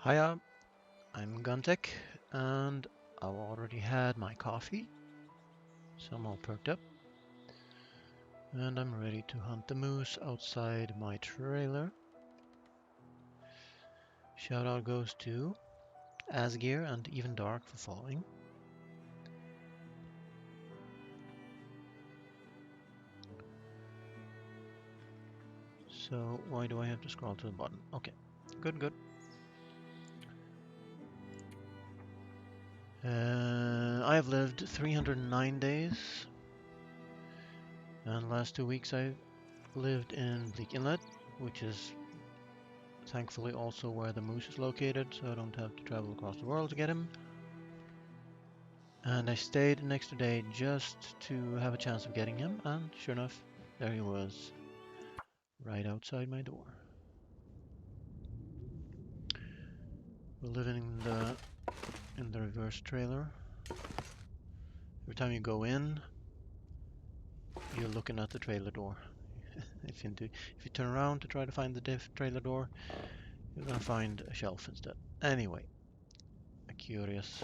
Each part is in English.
Hiya, I'm Guntek, and I've already had my coffee, so I'm all perked up, and I'm ready to hunt the moose outside my trailer. Shout out goes to Asgear and Even Dark for following. So why do I have to scroll to the bottom? Okay, good. I have lived 309 days, and last 2 weeks I've lived in Bleak Inlet, which is thankfully also where the moose is located, so I don't have to travel across the world to get him. And I stayed an extra day just to have a chance of getting him, and sure enough, there he was, right outside my door. We're living in the reverse trailer. Every time you go in, you're looking at the trailer door. If you turn around to try to find the trailer door, you're gonna find a shelf instead. Anyway, curious.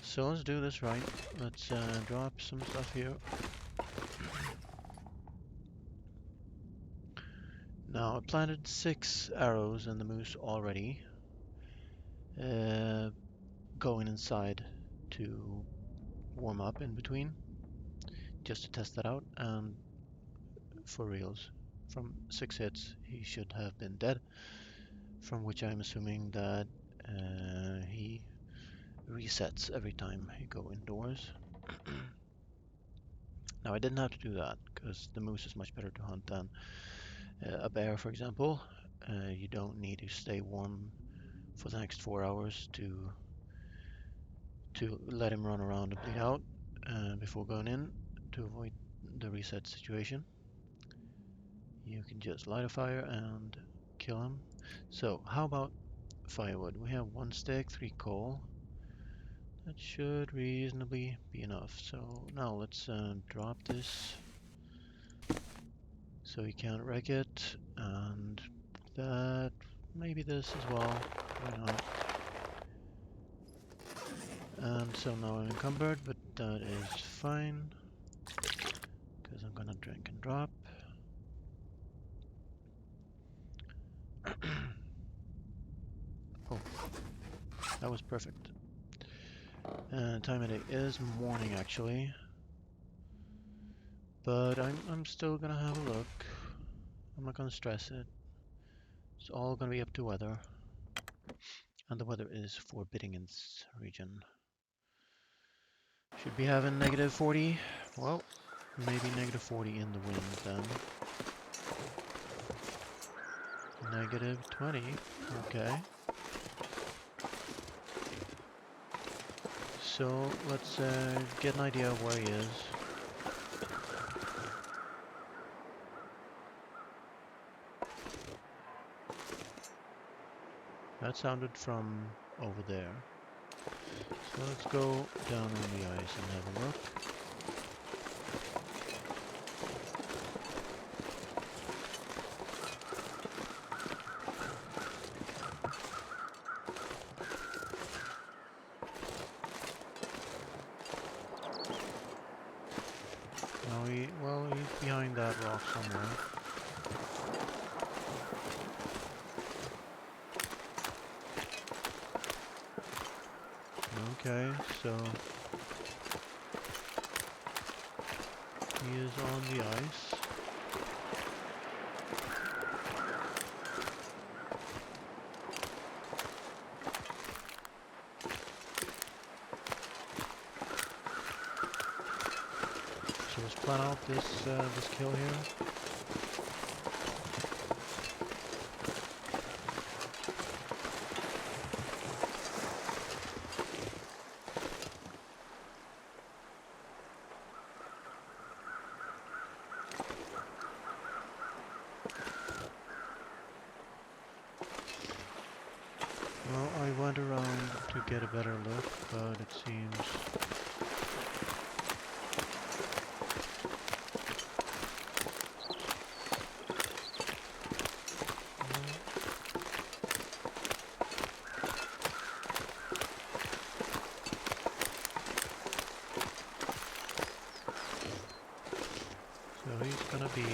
So let's do this right. Let's drop some stuff here. Now I planted 6 arrows in the moose already. Going inside to warm up in between, just to test that out, and for reals, from 6 hits he should have been dead, from which I'm assuming that he resets every time you go indoors. Now I didn't have to do that, because the moose is much better to hunt than a bear, for example. You don't need to stay warm for the next 4 hours to let him run around and bleed out before going in, to avoid the reset situation. You can just light a fire and kill him. So how about firewood? We have 1 stick, 3 coal. That should reasonably be enough. So now let's drop this so he can't wreck it, and that, maybe this as well, why not? And so now I'm encumbered, but that is fine, because I'm gonna drink and drop. Oh, that was perfect. And time of day is morning actually, but I'm still gonna have a look. I'm not gonna stress it. It's all gonna be up to weather, and the weather is forbidding in this region. Should be having -40. Well, maybe -40 in the wind then. -20. Okay. So let's get an idea of where he is. That sounded from over there. So let's go down on the ice and have a look. Well, he's behind that rock somewhere. Okay, so he is on the ice. So let's plan out this kill here. Well, I went around to get a better look, but it seems be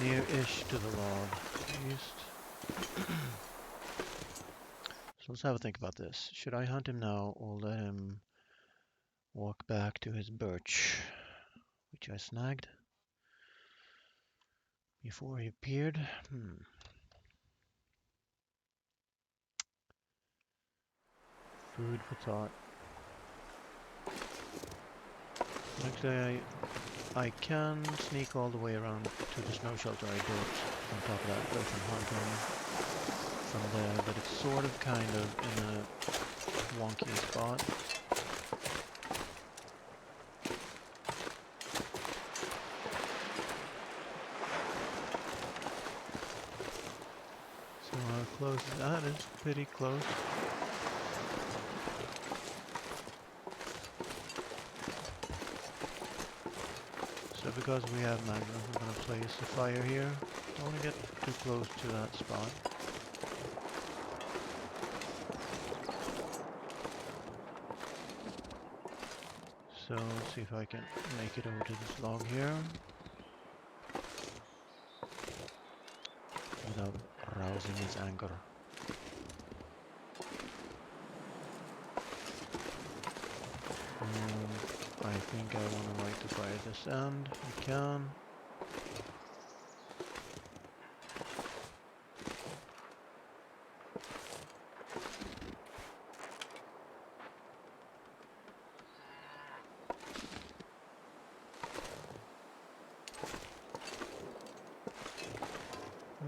near-ish to the log, at least. So let's have a think about this. Should I hunt him now or let him walk back to his birch, which I snagged before he appeared? Food for thought. Actually, I can sneak all the way around to the snow shelter I built on top of that cliff and hunt him from there, but it's sort of kind of in a wonky spot. So how close is that? It's pretty close. So because we have magnums, I'm going to place a fire here. Don't want to get too close to that spot. So let's see if I can make it over to this log here without rousing his anger. I think I want to light the fire at this end. I can.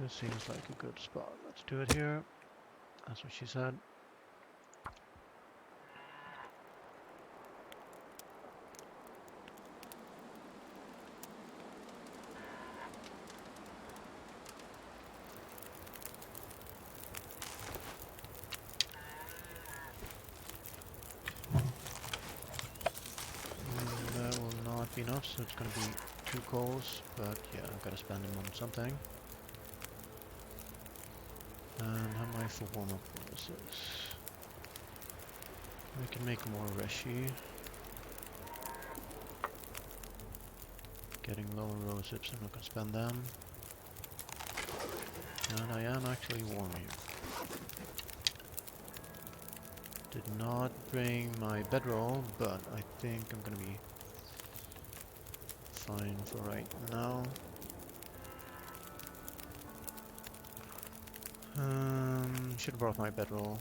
This seems like a good spot. Let's do it here. That's what she said. That will not be enough, so it's going to be 2 coals, but yeah, I've got to spend them on something. And how am I for warm-up bonuses? We can make more reshi. Getting lower rose hips, I'm not going to spend them. And I am actually warm here. Did not bring my bedroll, but I think I'm going to be fine for right now. Should have brought my bedroll.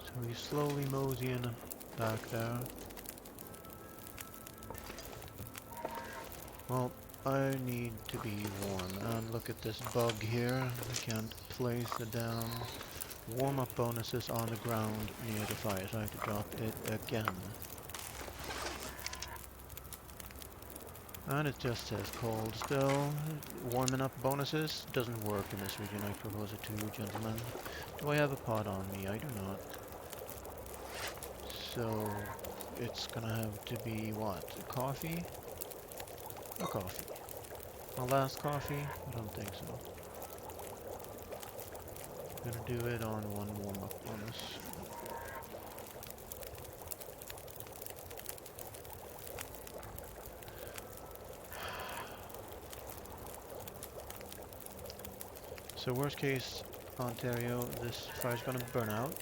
So he's slowly moseying back there. Well, I need to be warm. And look at this bug here. I can't place the damn warm-up bonuses on the ground near the fire, so I have to drop it again. And it just says cold still. Warming up bonuses doesn't work in this region. I propose it to you, gentlemen. Do I have a pot on me? I do not. So it's gonna have to be what? A coffee? A coffee. My last coffee? I don't think so. I'm gonna do it on 1 warm-up bonus. So worst case, Ontario, this fire's gonna burn out,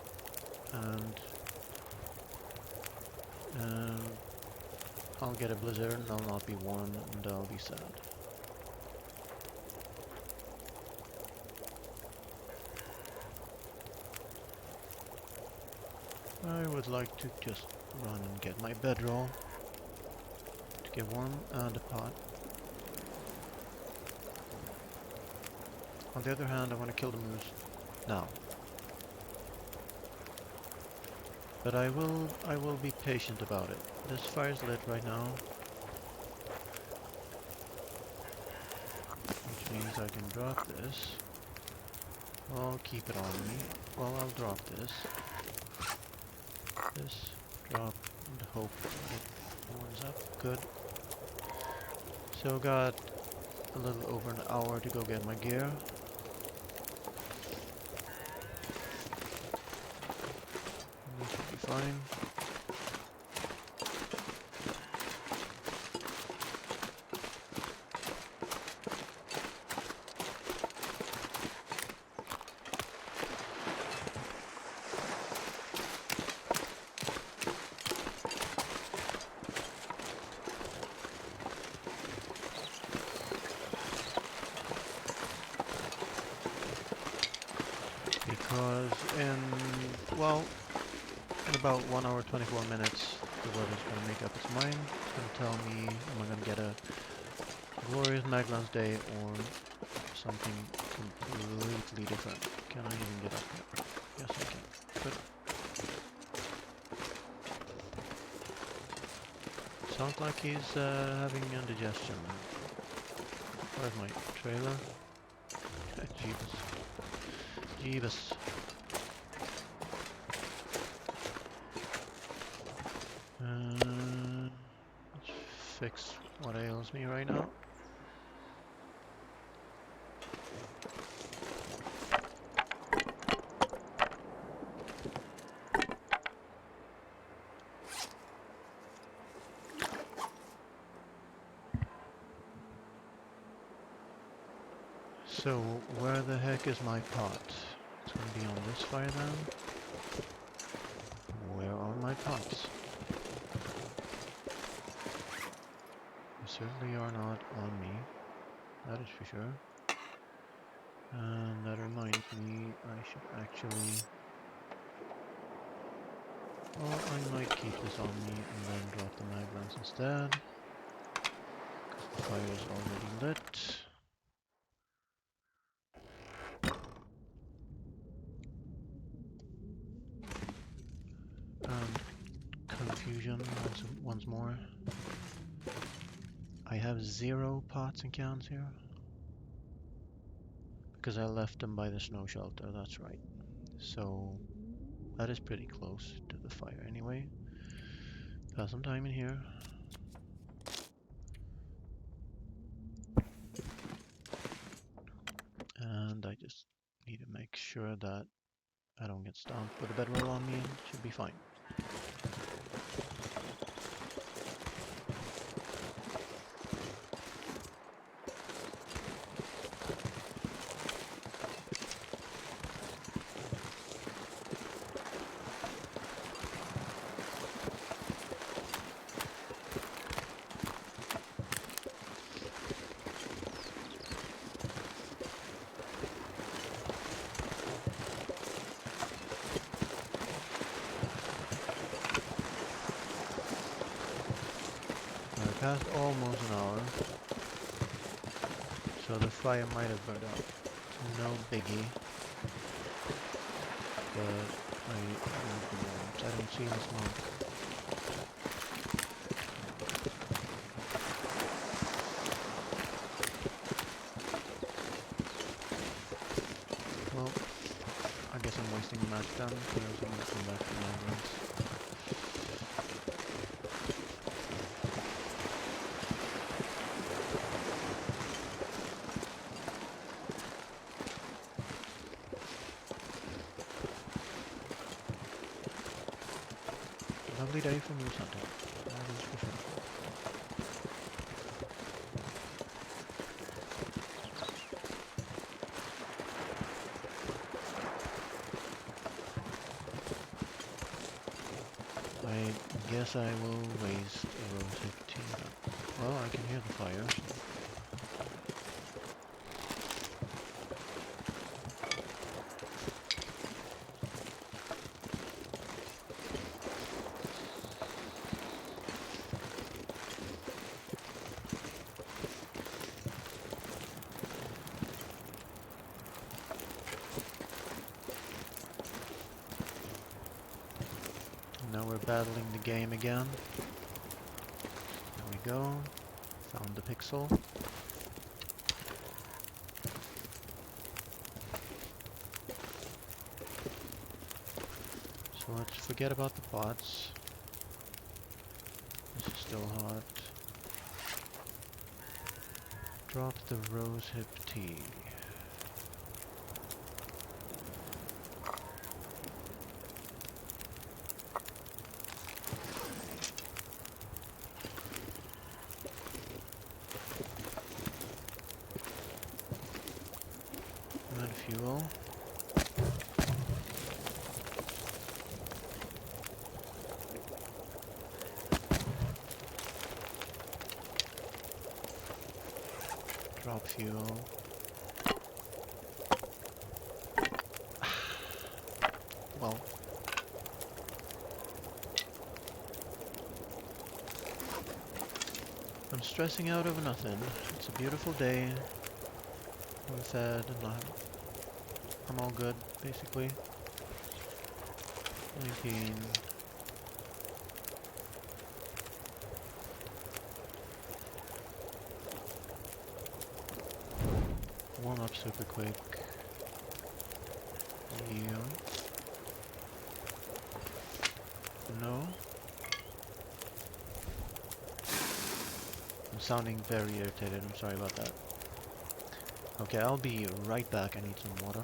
and I'll get a blizzard and I'll not be warm and I'll be sad. I would like to just run and get my bedroll to get warm and a pot. On the other hand, I want to kill the moose now. But I will be patient about it. This fire's lit right now, which means I can drop this. I'll keep it on me. Well, I'll drop this. This, drop, and hope it warms up. Good. So got a little over an hour to go get my gear. fine. Because well, in about 1 hour 24 minutes, the weather's going to make up its mind. It's going to tell me am I going to get a glorious Maglan's Day or something completely different. Can I even get up here? Yes, I can. Good. Sounds like he's having indigestion. Where's my trailer? Jeebus. Jeebus. Let's fix what ails me right now. So, where the heck is my pot? It's gonna be on this fire then? Where are my pots? They certainly are not on me. That is for sure. And that reminds me, I should actually... Well, I might keep this on me and then drop the maglans instead. Because the fire is already lit. Confusion once more. I have 0 pots and cans here. Because I left them by the snow shelter, that's right. So that is pretty close to the fire anyway. Pass some time in here. And I just need to make sure that I don't get stomped with a bedroll on me. Should be fine. Past almost an hour, so the fire might have burned out. No biggie, but I don't see any smoke. Well, I guess I'm wasting a match then, because I'm going to come back to my runs. Lovely day for moose hunting. That is for sure. I guess I will waste a rose hip tea then. Well, I can hear the fire, so. Now we're battling the game again. There we go. Found the pixel. So let's forget about the pots. This is still hot. Drop the rose hip tea. fuel. Drop fuel. Well. I'm stressing out over nothing. It's a beautiful day. We're fed and I'm all good, basically. 19. Warm up super quick. Yeah. No. I'm sounding very irritated. I'm sorry about that. Okay, I'll be right back. I need some water.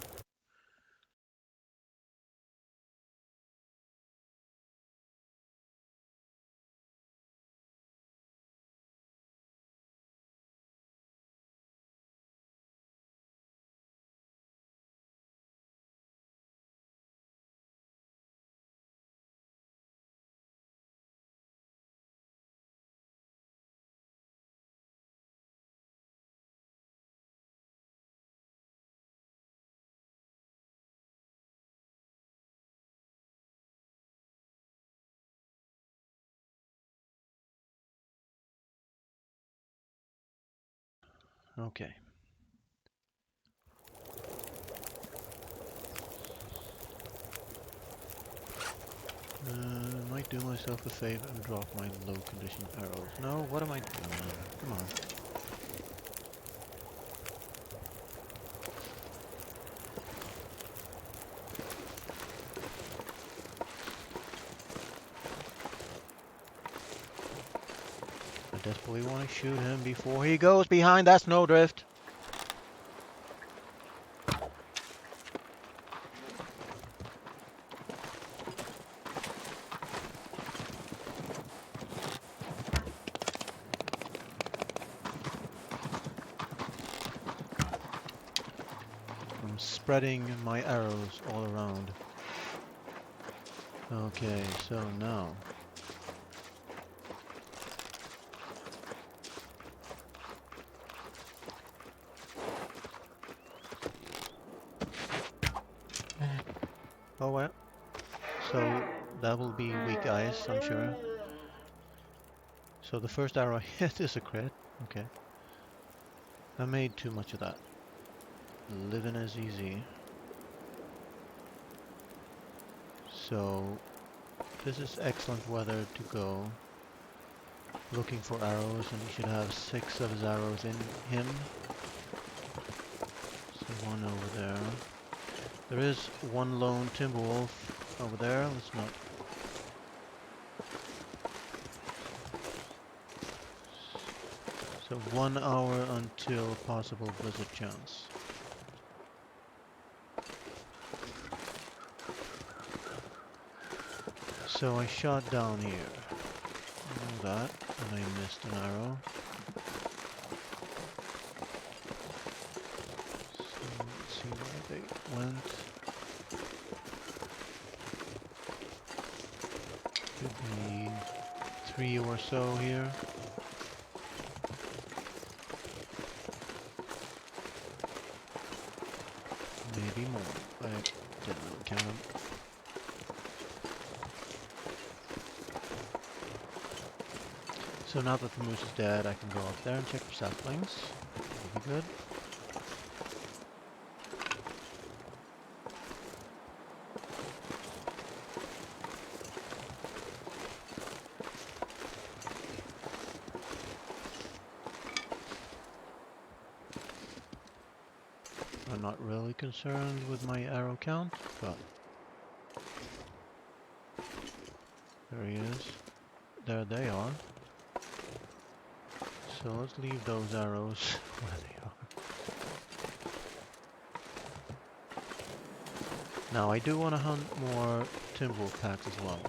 Okay. Might do myself a favor and drop my low condition arrows. No, what am I doing? Come on. I desperately want to shoot him before he goes behind that snowdrift. I'm spreading my arrows all around. Okay, so now. Oh well. So that will be weak ice, I'm sure. So the first arrow I hit is a crit. Okay. I made too much of that. Living is easy. So this is excellent weather to go looking for arrows, and he should have 6 of his arrows in him. So one over there. There is one lone timber wolf over there. Let's not. So 1 hour until possible blizzard chance. So I shot down here. I know that, and I missed an arrow. So let's see where they went. Could be 3 or so here. Maybe more. I didn't really count them. So now that the moose is dead, I can go up there and check for saplings. That'll be good. I'm not really concerned with my arrow count, but there he is. There they are. So let's leave those arrows where they are. Now I do want to hunt more timber packs as well.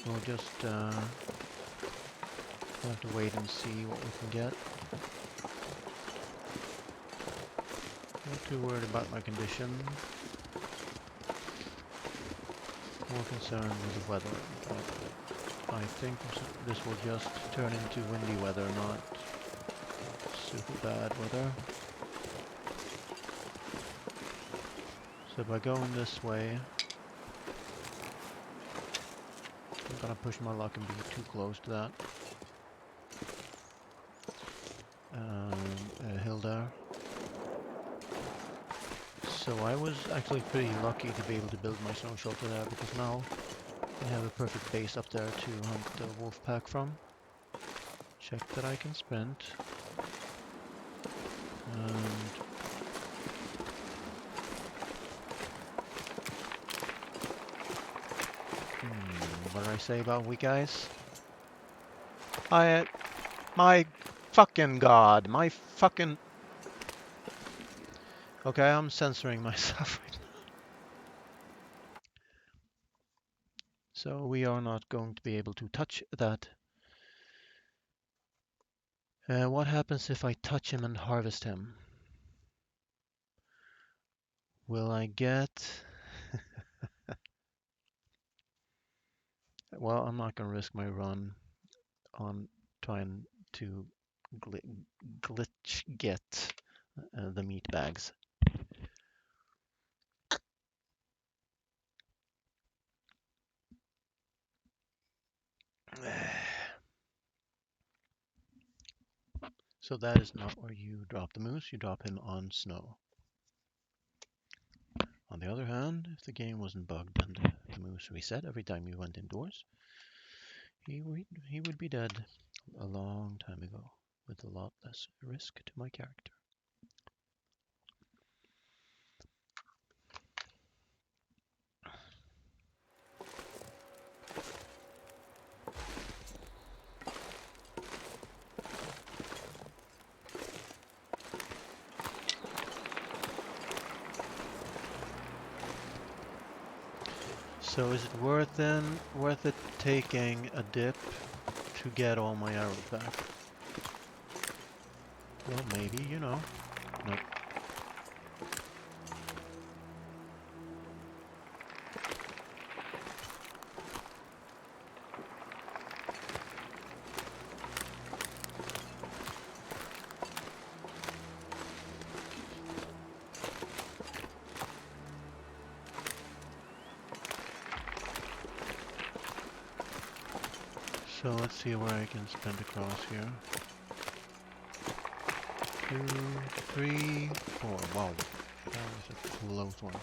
We'll just have to wait and see what we can get. Not too worried about my condition. More concerned with the weather. But I think this will just turn into windy weather, not super bad weather. So by going this way, I'm gonna push my luck and be too close to that. Hill there. So I was actually pretty lucky to be able to build my snow shelter there, because now I have a perfect base up there to hunt the wolf pack from. Check that I can sprint. And what did I say about weak eyes? My fucking god, my fucking... Okay, I'm censoring myself right now. So we are not going to be able to touch that. What happens if I touch him and harvest him? Will I get... Well, I'm not going to risk my run on trying to glitch get the meat bags. So that is not where you drop the moose, you drop him on snow. On the other hand, if the game wasn't bugged and the moose reset every time you went indoors, he would be dead a long time ago, with a lot less risk to my character. So is it worth it taking a dip to get all my arrows back? Well, maybe, you know. Nope. So let's see where I can spend across here. 2, 3, 4. Wow, that was a close one.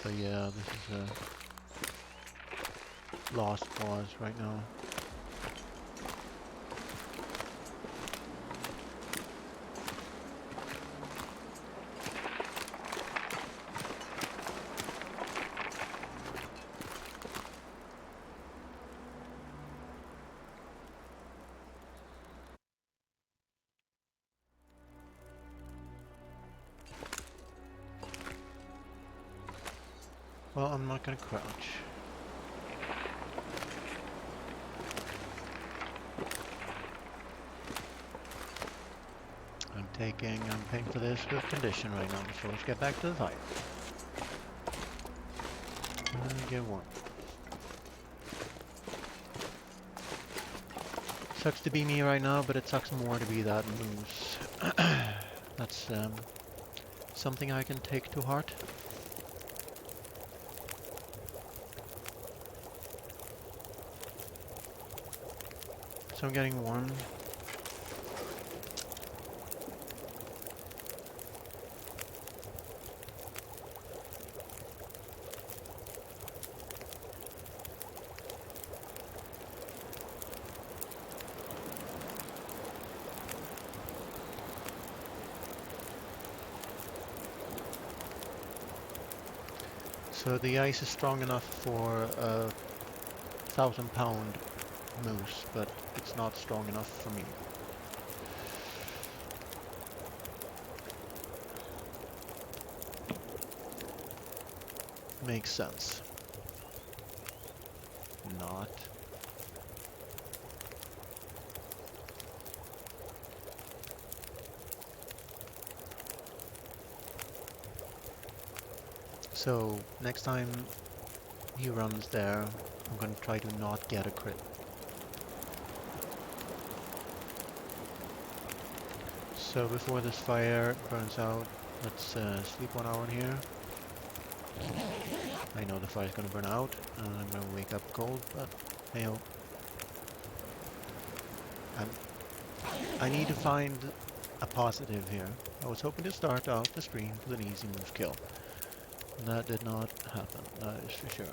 So yeah, this is a lost cause right now. Well, I'm not gonna crouch. I'm paying for this with condition right now, so let's get back to the fight. Get one. Sucks to be me right now, but it sucks more to be that moose. That's something I can take to heart. So I'm getting one. So the ice is strong enough for a 1,000-pound moose, but it's not strong enough for me. Makes sense. Not. So next time he runs there, I'm going to try to not get a crit. So before this fire burns out, let's sleep 1 hour in here. I know the fire's going to burn out, and I'm going to wake up cold, but hey-oh. I need to find a positive here. I was hoping to start out the stream with an easy move kill. That did not happen, that is for sure.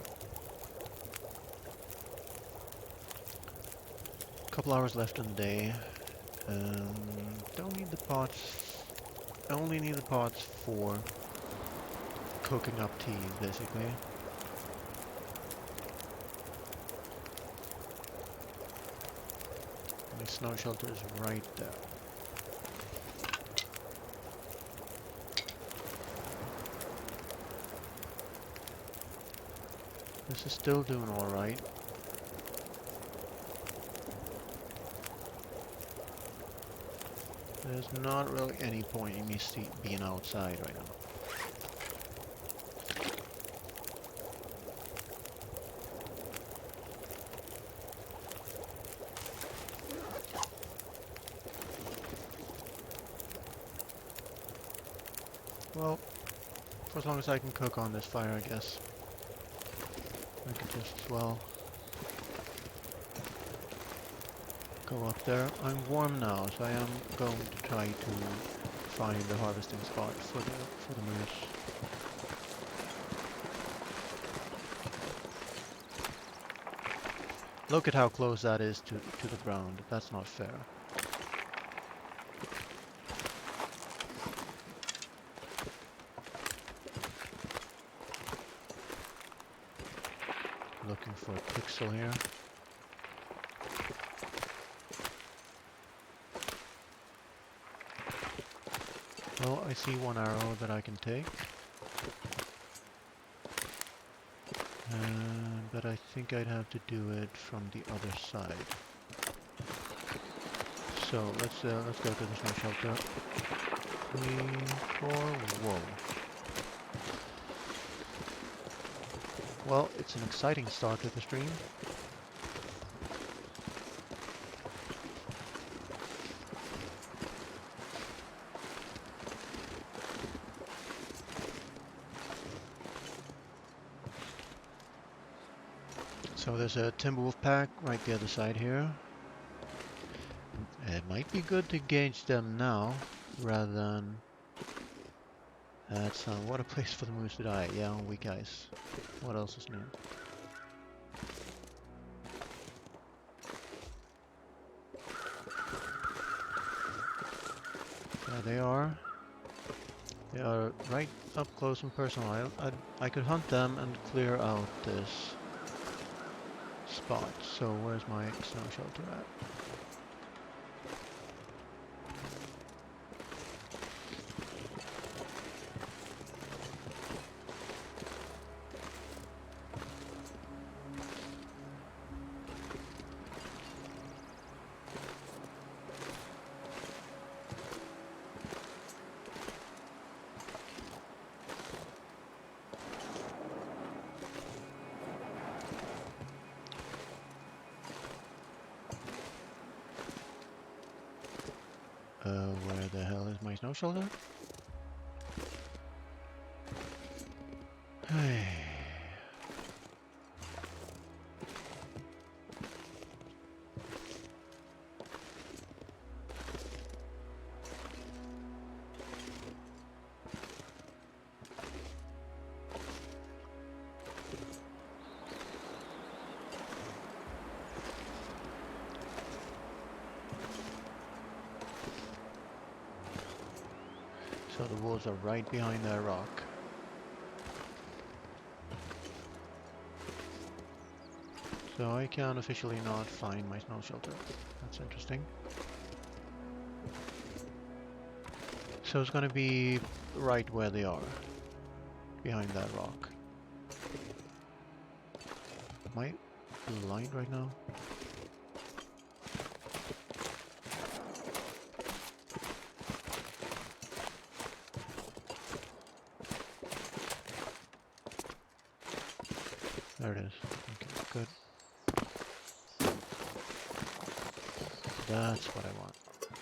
Couple hours left in the day. Don't need the pots. I only need the pots for cooking up tea, basically. My snow shelter is right there. This is still doing alright. There's not really any point in me being outside right now. Well, for as long as I can cook on this fire, I guess. I could just as well go up there. I'm warm now, so I am going to try to find the harvesting spot for the moose. Look at how close that is to the ground. That's not fair. Looking for a pixel here. Well, I see one arrow that I can take. But I think I'd have to do it from the other side. So let's go to the snow shelter. 3, 4, whoa. Well, it's an exciting start to the stream. So there's a timber wolf pack right the other side here. It might be good to gauge them now, rather than... That's what a place for the moose to die. Yeah, on weak ice. What else is new? There they are. They are right up close and personal. I could hunt them and clear out this spot. So where's my snow shelter at? Where the hell is my snow shelter? Hey. So the wolves are right behind that rock. So I can officially not find my snow shelter. That's interesting. So it's going to be right where they are. Behind that rock. Am I blind right now? There it is. Okay, good. That's what I want.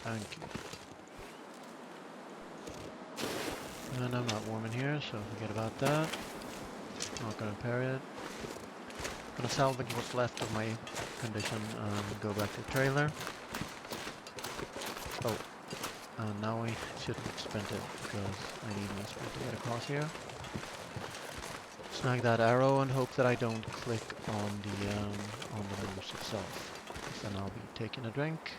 Thank you. And I'm not warm in here, so forget about that. Not gonna repair it. Gonna salvage what's left of my condition and go back to the trailer. Oh, and now I shouldn't sprint it because I need my sprint to get across here. Snag that arrow and hope that I don't click on the moose itself, because then I'll be taking a drink.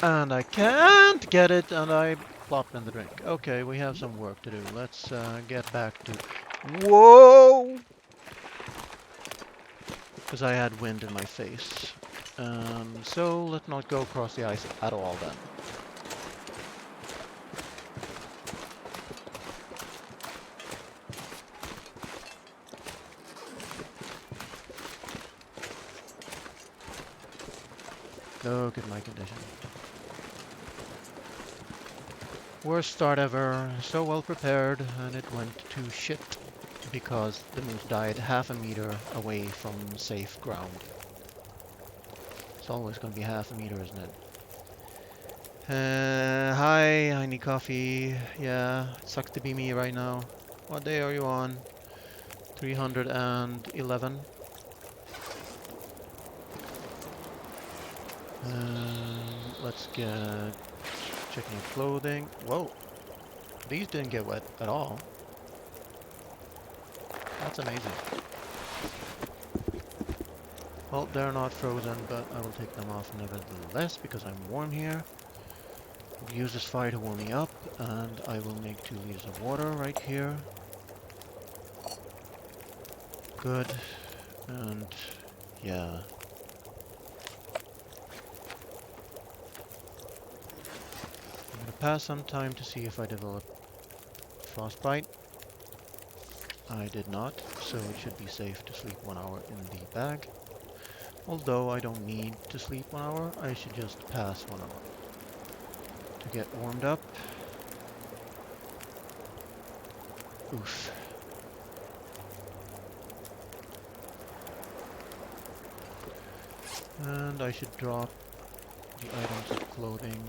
And I can't get it, and I plopped in the drink. Okay, we have some work to do. Let's get back to... Whoa! Because I had wind in my face. So let's not go across the ice at all then. Look at my condition. Worst start ever, so well prepared, and it went to shit because the moose died half a meter away from safe ground. It's always going to be half a meter, isn't it? Hi, I need coffee. Yeah, it sucks to be me right now. What day are you on? 311. Let's get checking clothing. Whoa, these didn't get wet at all. That's amazing. Well, they're not frozen, but I will take them off nevertheless because I'm warm here. I'll use this fire to warm me up, and I will make 2 liters of water right here. Good. And yeah. I'm gonna pass some time to see if I develop frostbite. I did not, so it should be safe to sleep 1 hour in the bag. Although I don't need to sleep 1 hour, I should just pass 1 hour to get warmed up. Oof. And I should drop the items of clothing.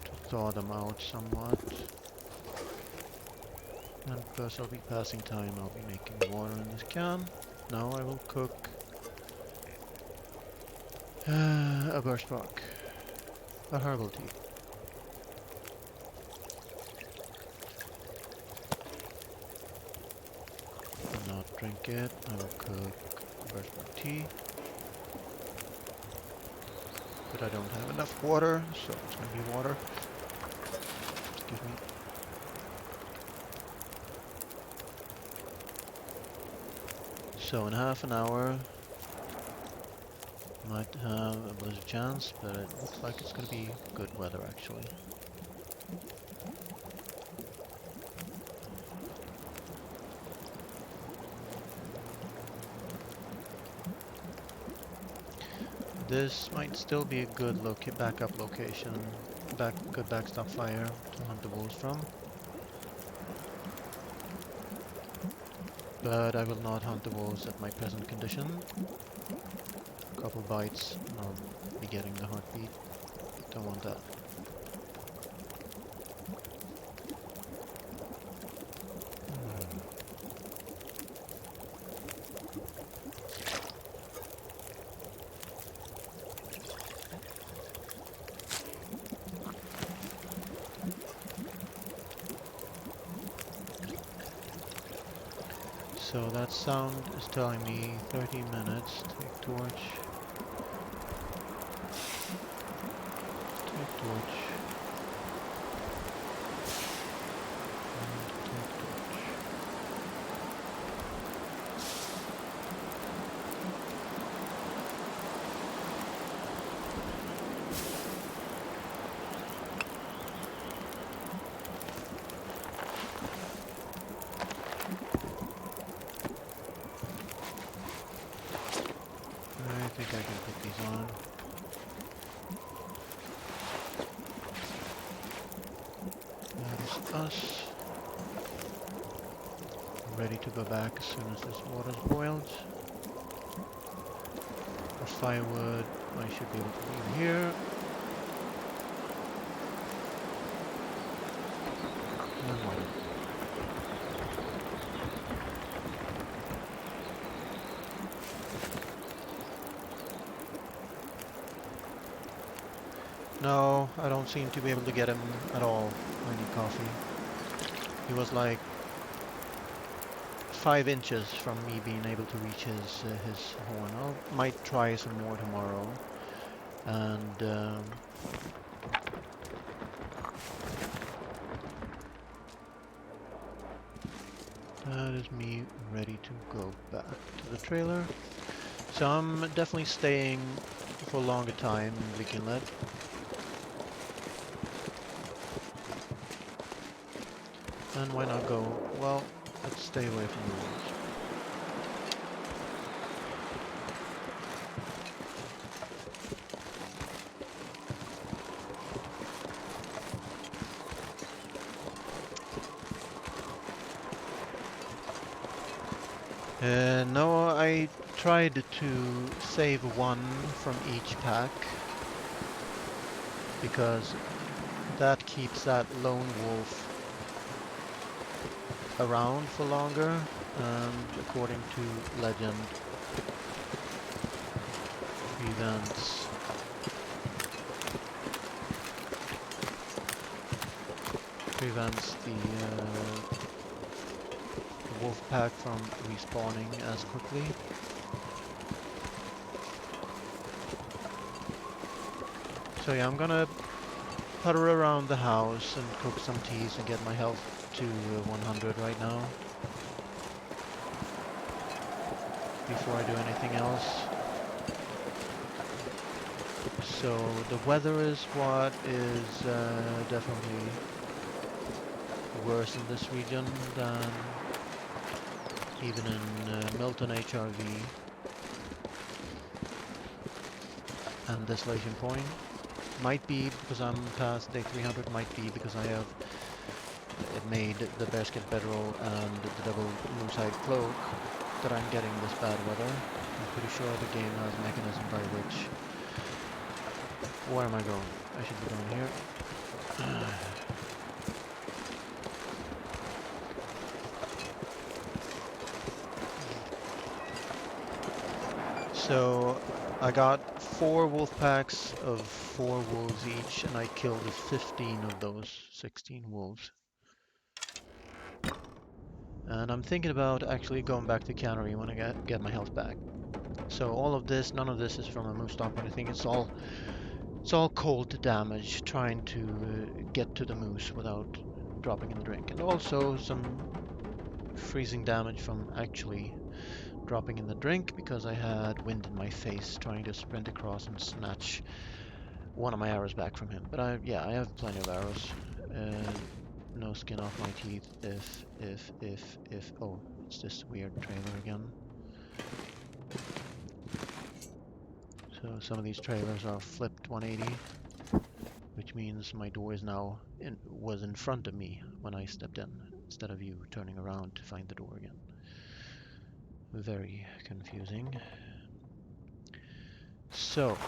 To thaw them out somewhat. And because I'll be passing time, I'll be making water in this can. Now I will cook a burst rock, a herbal tea. I'll not drink it. I will cook burst rock tea. But I don't have enough water, so it's gonna be water. Excuse me. So in half an hour, might have a blizzard chance, but it looks like it's going to be good weather actually. This might still be a good backup location, good backstop fire to hunt the wolves from. But I will not hunt the wolves at my present condition. A couple bites and I'll be getting the heartbeat. Don't want that. So that sound is telling me 30 minutes. Take torch. Take torch. And take torch. us. Ready to go back as soon as this water's boiled. The firewood I should be able to leave here. And water. No, I don't seem to be able to get him at all. I need coffee. He was like 5 inches from me being able to reach his horn. I might try some more tomorrow. And that is me ready to go back to the trailer. So I'm definitely staying for a longer time in Bleak Inlet. And why not go? Well, let's stay away from the walls. No, I tried to save one from each pack because that keeps that lone wolf around for longer, and according to legend, prevents the wolf pack from respawning as quickly. So yeah, I'm gonna putter around the house and cook some teas and get my health to 100 right now before I do anything else. So the weather is what is definitely worse in this region than even in Milton HRV and Desolation Point. Might be because I'm past day 300, might be because I have made the Bearskin Bedroll and the double moose-hide cloak that I'm getting this bad weather. I'm pretty sure the game has a mechanism by which... Where am I going? I should be going here. So I got 4 wolf packs of 4 wolves each, and I killed 15 of those 16 wolves. And I'm thinking about actually going back to cannery when I get my health back. So all of this, none of this is from a moose stomp or anything. It's all cold damage, trying to get to the moose without dropping in the drink, and also some freezing damage from actually dropping in the drink because I had wind in my face trying to sprint across and snatch one of my arrows back from him. But I have plenty of arrows. No skin off my teeth if oh, it's this weird trailer again. So some of these trailers are flipped 180, which means my door is now was in front of me when I stepped in, instead of you turning around to find the door again. Very confusing. So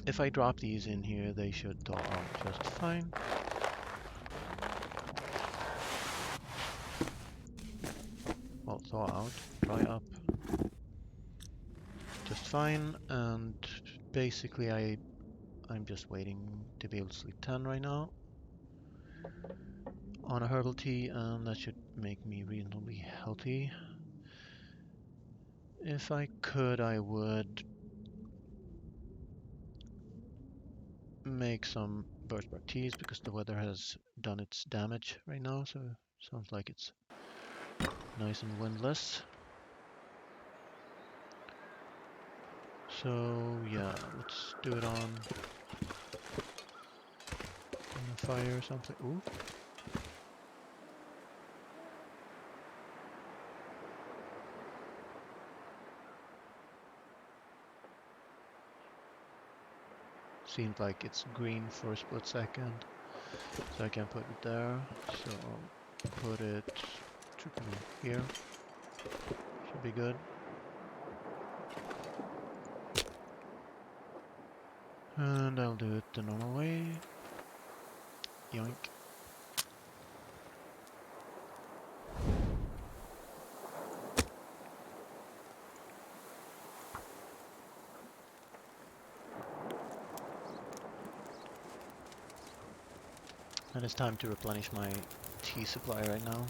if I drop these in here, they should thaw out just fine. Well, thaw out, dry up just fine, and basically I'm just waiting to be able to sleep 10 right now on a herbal tea, and that should make me reasonably healthy. If I could, I would make some birchbark teas because the weather has done its damage right now, so sounds like it's nice and windless. So yeah, let's do it on the fire or something. Ooh. Seems like it's green for a split second. So I can't put it there. So I'll put it here. Should be good. And I'll do it the normal way. Yoink. And it's time to replenish my tea supply right now.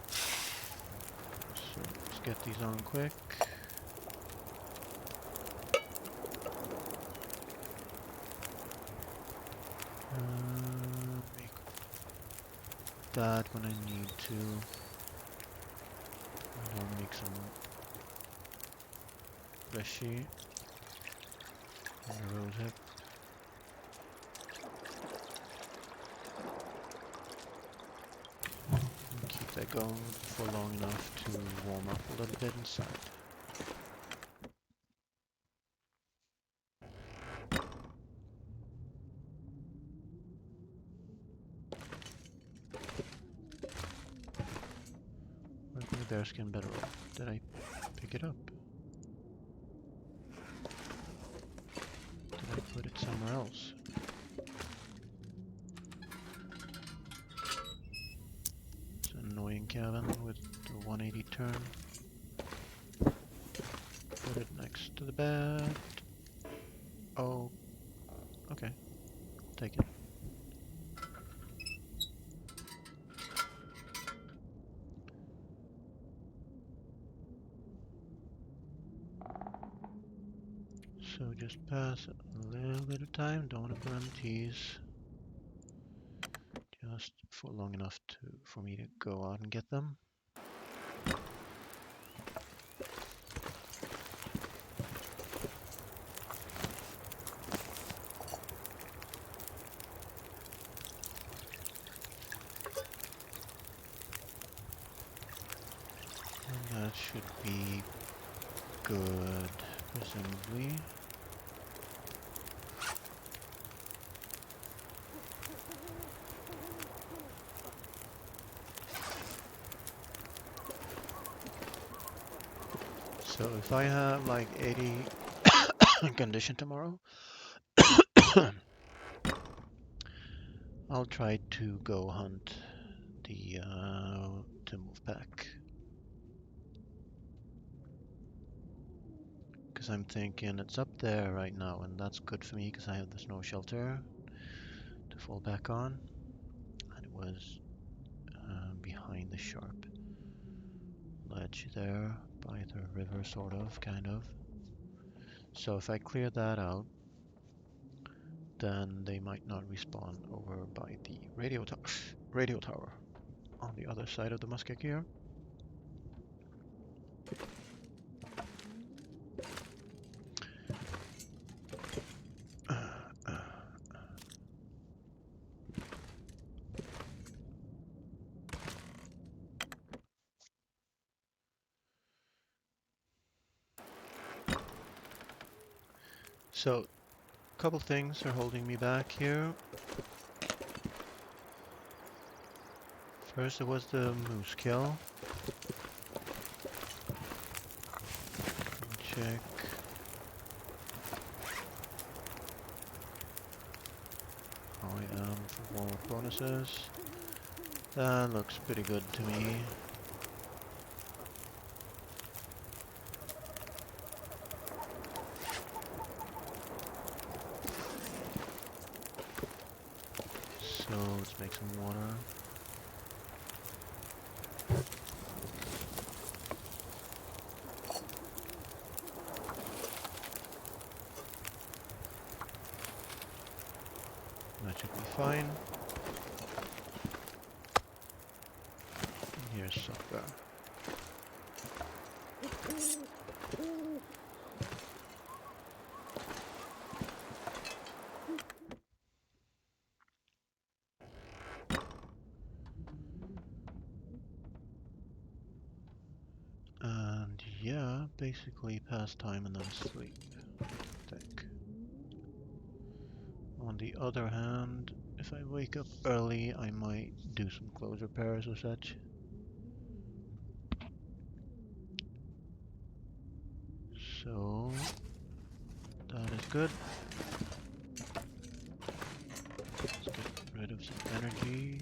So let's get these on quick. Make that when I need to. I'll make some reshi and a rose hip. And keep that going for long enough to warm up a little bit inside. Where's my bearskin bedroll? Did I pick it up? Did I put it somewhere else? It's an annoying cabin with the 180 turn. Put it next to the bed. Oh, okay. Take it. So just pass a little bit of time. Don't want to burn teas. Just for long enough for me to go out and get them. And that should be good, presumably. So if I have like 80 condition tomorrow, I'll try to go hunt the to move back. Because I'm thinking it's up there right now, and that's good for me because I have the snow shelter to fall back on. And it was behind the sharp ledge there by the river, sort of, kind of. So if I clear that out, then they might not respawn over by the radio tower on the other side of the musket here. So, a couple things are holding me back here. First, it was the moose kill. Check. How I am for warm-up bonuses. That looks pretty good to me. So let's make some water. That should be fine. And here's supper. And yeah, basically pass time and then sleep, I think. On the other hand, if I wake up early, I might do some clothes repairs or such. So that is good. Let's get rid of some energy.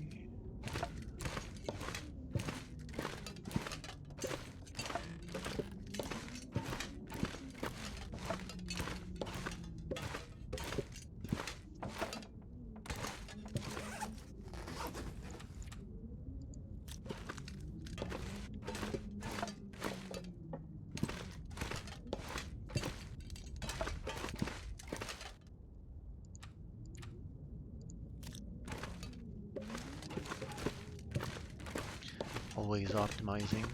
Always optimizing.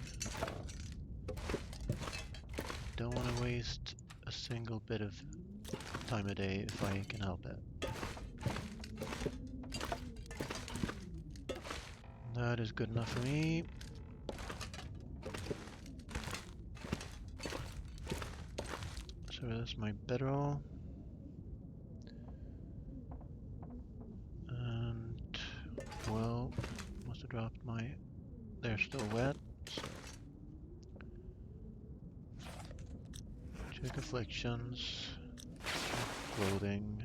Don't want to waste a single bit of time a day if I can help it. That is good enough for me. So that's my bedroll. And, well, must have dropped my... They're still wet, so... Check afflictions. Check clothing.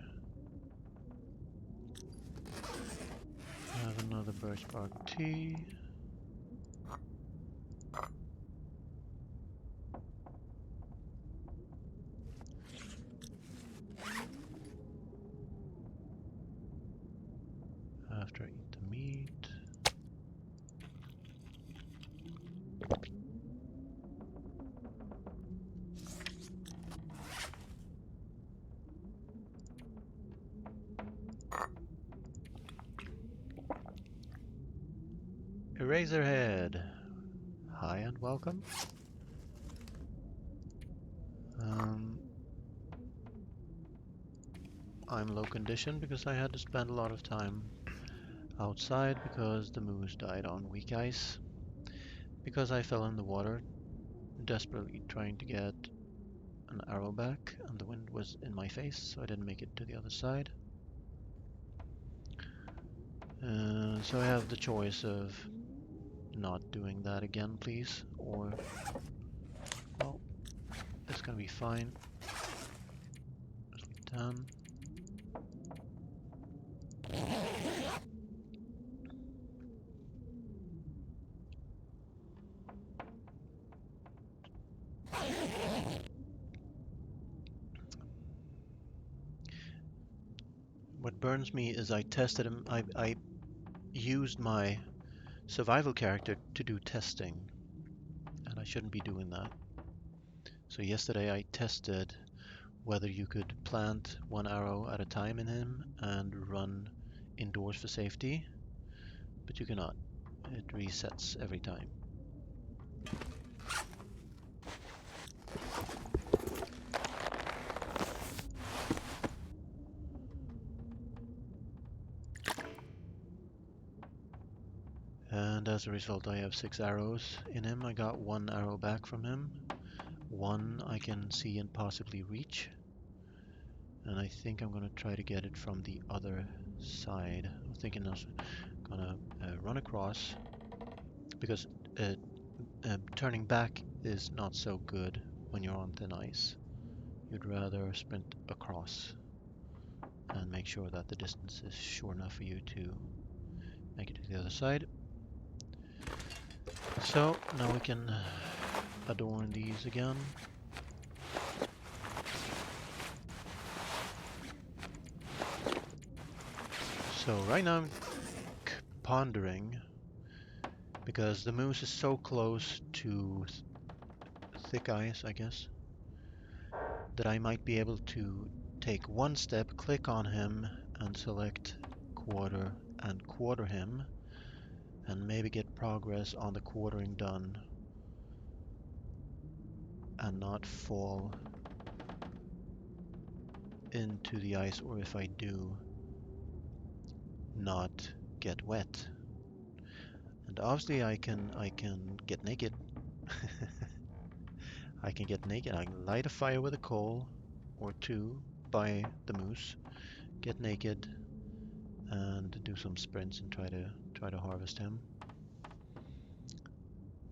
Have another birch bark tea. After I eat the meat. Eraserhead. Hi and welcome. I'm low condition because I had to spend a lot of time outside because the moose died on weak ice. Because I fell in the water, desperately trying to get an arrow back, and the wind was in my face, so I didn't make it to the other side. So I have the choice of not doing that again, please, or, well, it's gonna be fine. Done. What burns me is I tested him. I used my survival character to do testing, and I shouldn't be doing that. So yesterday I tested whether you could plant one arrow at a time in him and run indoors for safety, but you cannot. It resets every time. And as a result, I have 6 arrows in him. I got 1 arrow back from him. 1 I can see and possibly reach. And I think I'm going to try to get it from the other side. I'm thinking I'm going to run across, because turning back is not so good when you're on thin ice. You'd rather sprint across and make sure that the distance is short enough for you to make it to the other side. So now we can adorn these again. So right now I'm pondering, because the moose is so close to thick ice, I guess, that I might be able to take one step, click on him, and select quarter and quarter him, and maybe get progress on the quartering done and not fall into the ice, or if I do, not get wet. And obviously I can get naked. I can get naked. I can light a fire with a coal or 2 by the moose, get naked, and do some sprints and try to harvest him.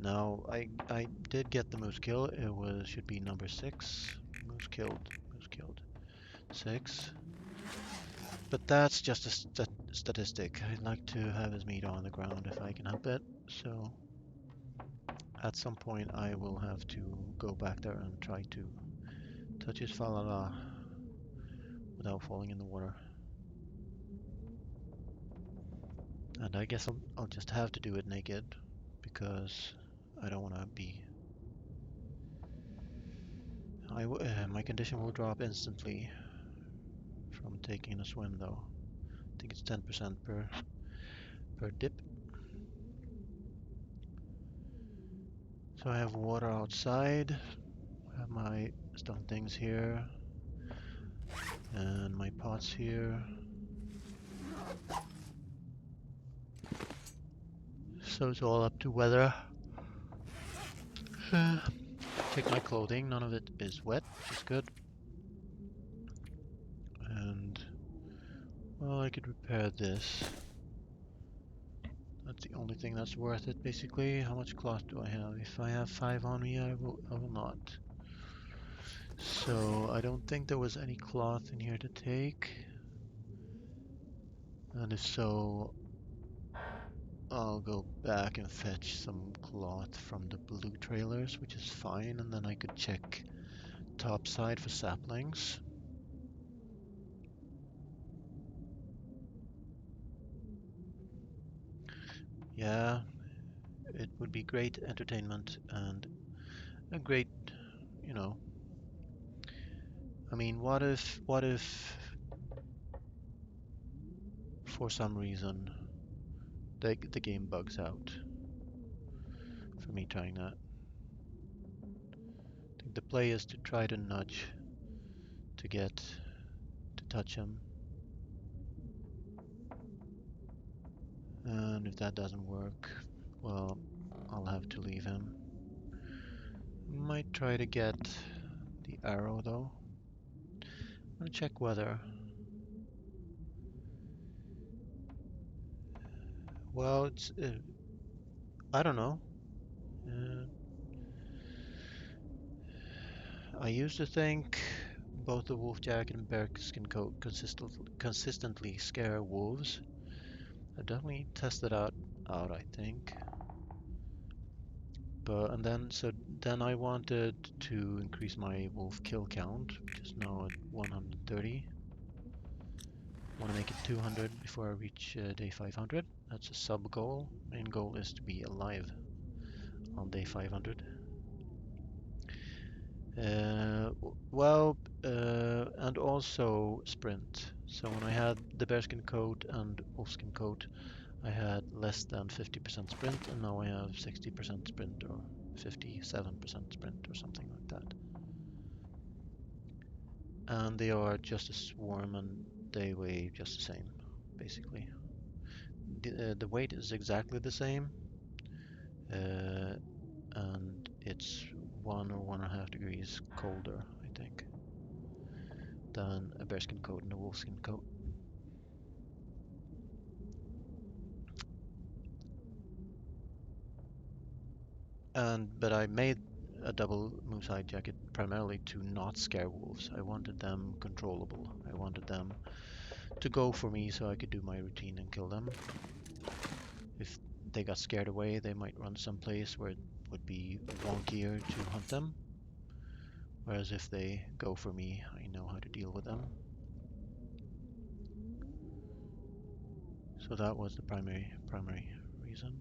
Now I did get the moose kill. It should be number 6. Moose killed. Moose killed. 6. But that's just a statistic. I'd like to have his meat on the ground if I can help it. So at some point I will have to go back there and try to touch his falala without falling in the water. And I guess I'll just have to do it naked because I don't want to be... my condition will drop instantly from taking a swim though. I think it's 10% per dip. So I have water outside. I have my stone things here. And my pots here. So it's all up to weather. Check my clothing, none of it is wet, which is good. And, well, I could repair this. That's the only thing that's worth it, basically. How much cloth do I have? If I have 5 on me, I will not. So, I don't think there was any cloth in here to take. And if so, I'll go back and fetch some cloth from the blue trailers, which is fine, and then I could check topside for saplings. Yeah, it would be great entertainment and a great, you know, I mean, what if for some reason the game bugs out for me trying that? I think the play is to try to nudge to get to touch him. And if that doesn't work, well, I'll have to leave him. Might try to get the arrow though. I'm gonna check weather. Well, it's I don't know. Uh, I used to think both the wolf jacket and bearskin coat consistently scare wolves. I definitely tested out, I think. But and then I wanted to increase my wolf kill count, which is now at 130. Want to make it 200 before I reach day 500. That's a sub goal. Main goal is to be alive on day 500. And also sprint. So when I had the bearskin coat and wolfskin coat, I had less than 50% sprint, and now I have 60% sprint or 57% sprint or something like that. And they are just a swarm and they weigh just the same, basically. The weight is exactly the same, and it's 1 or 1.5 degrees colder, I think, than a bearskin coat and a wolfskin coat. But I made a double moose hide jacket primarily to not scare wolves. I wanted them controllable. I wanted them to go for me so I could do my routine and kill them. If they got scared away, they might run someplace where it would be wonkier to hunt them. Whereas if they go for me, I know how to deal with them. So that was the primary reason.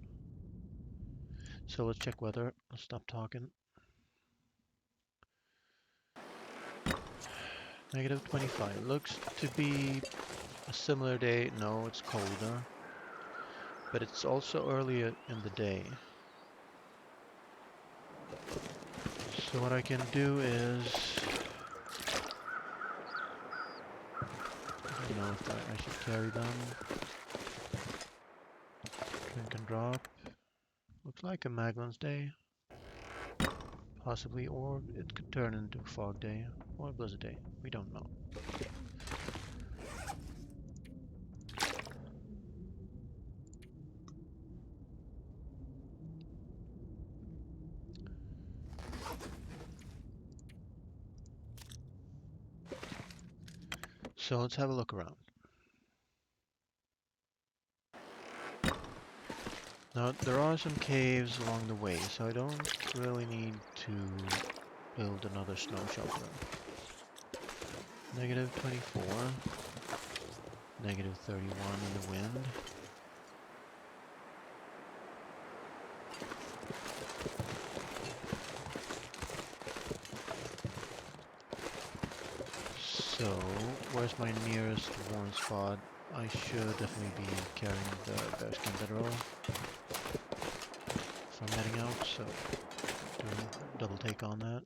So let's check weather. I'll stop talking. -25. Looks to be a similar day. No, it's colder. But it's also earlier in the day. So what I can do is... I don't know if I should carry them. Drink and drop. Looks like a Maglin's day. Possibly, or it could turn into a fog day or a blizzard day. We don't know. So let's have a look around. Now, there are some caves along the way, so I don't really need to build another snow shelter. Negative 24, negative 31 in the wind. So, where's my nearest warm spot? I should definitely be carrying the bearskin bedroll if I'm heading out, so do a double take on that.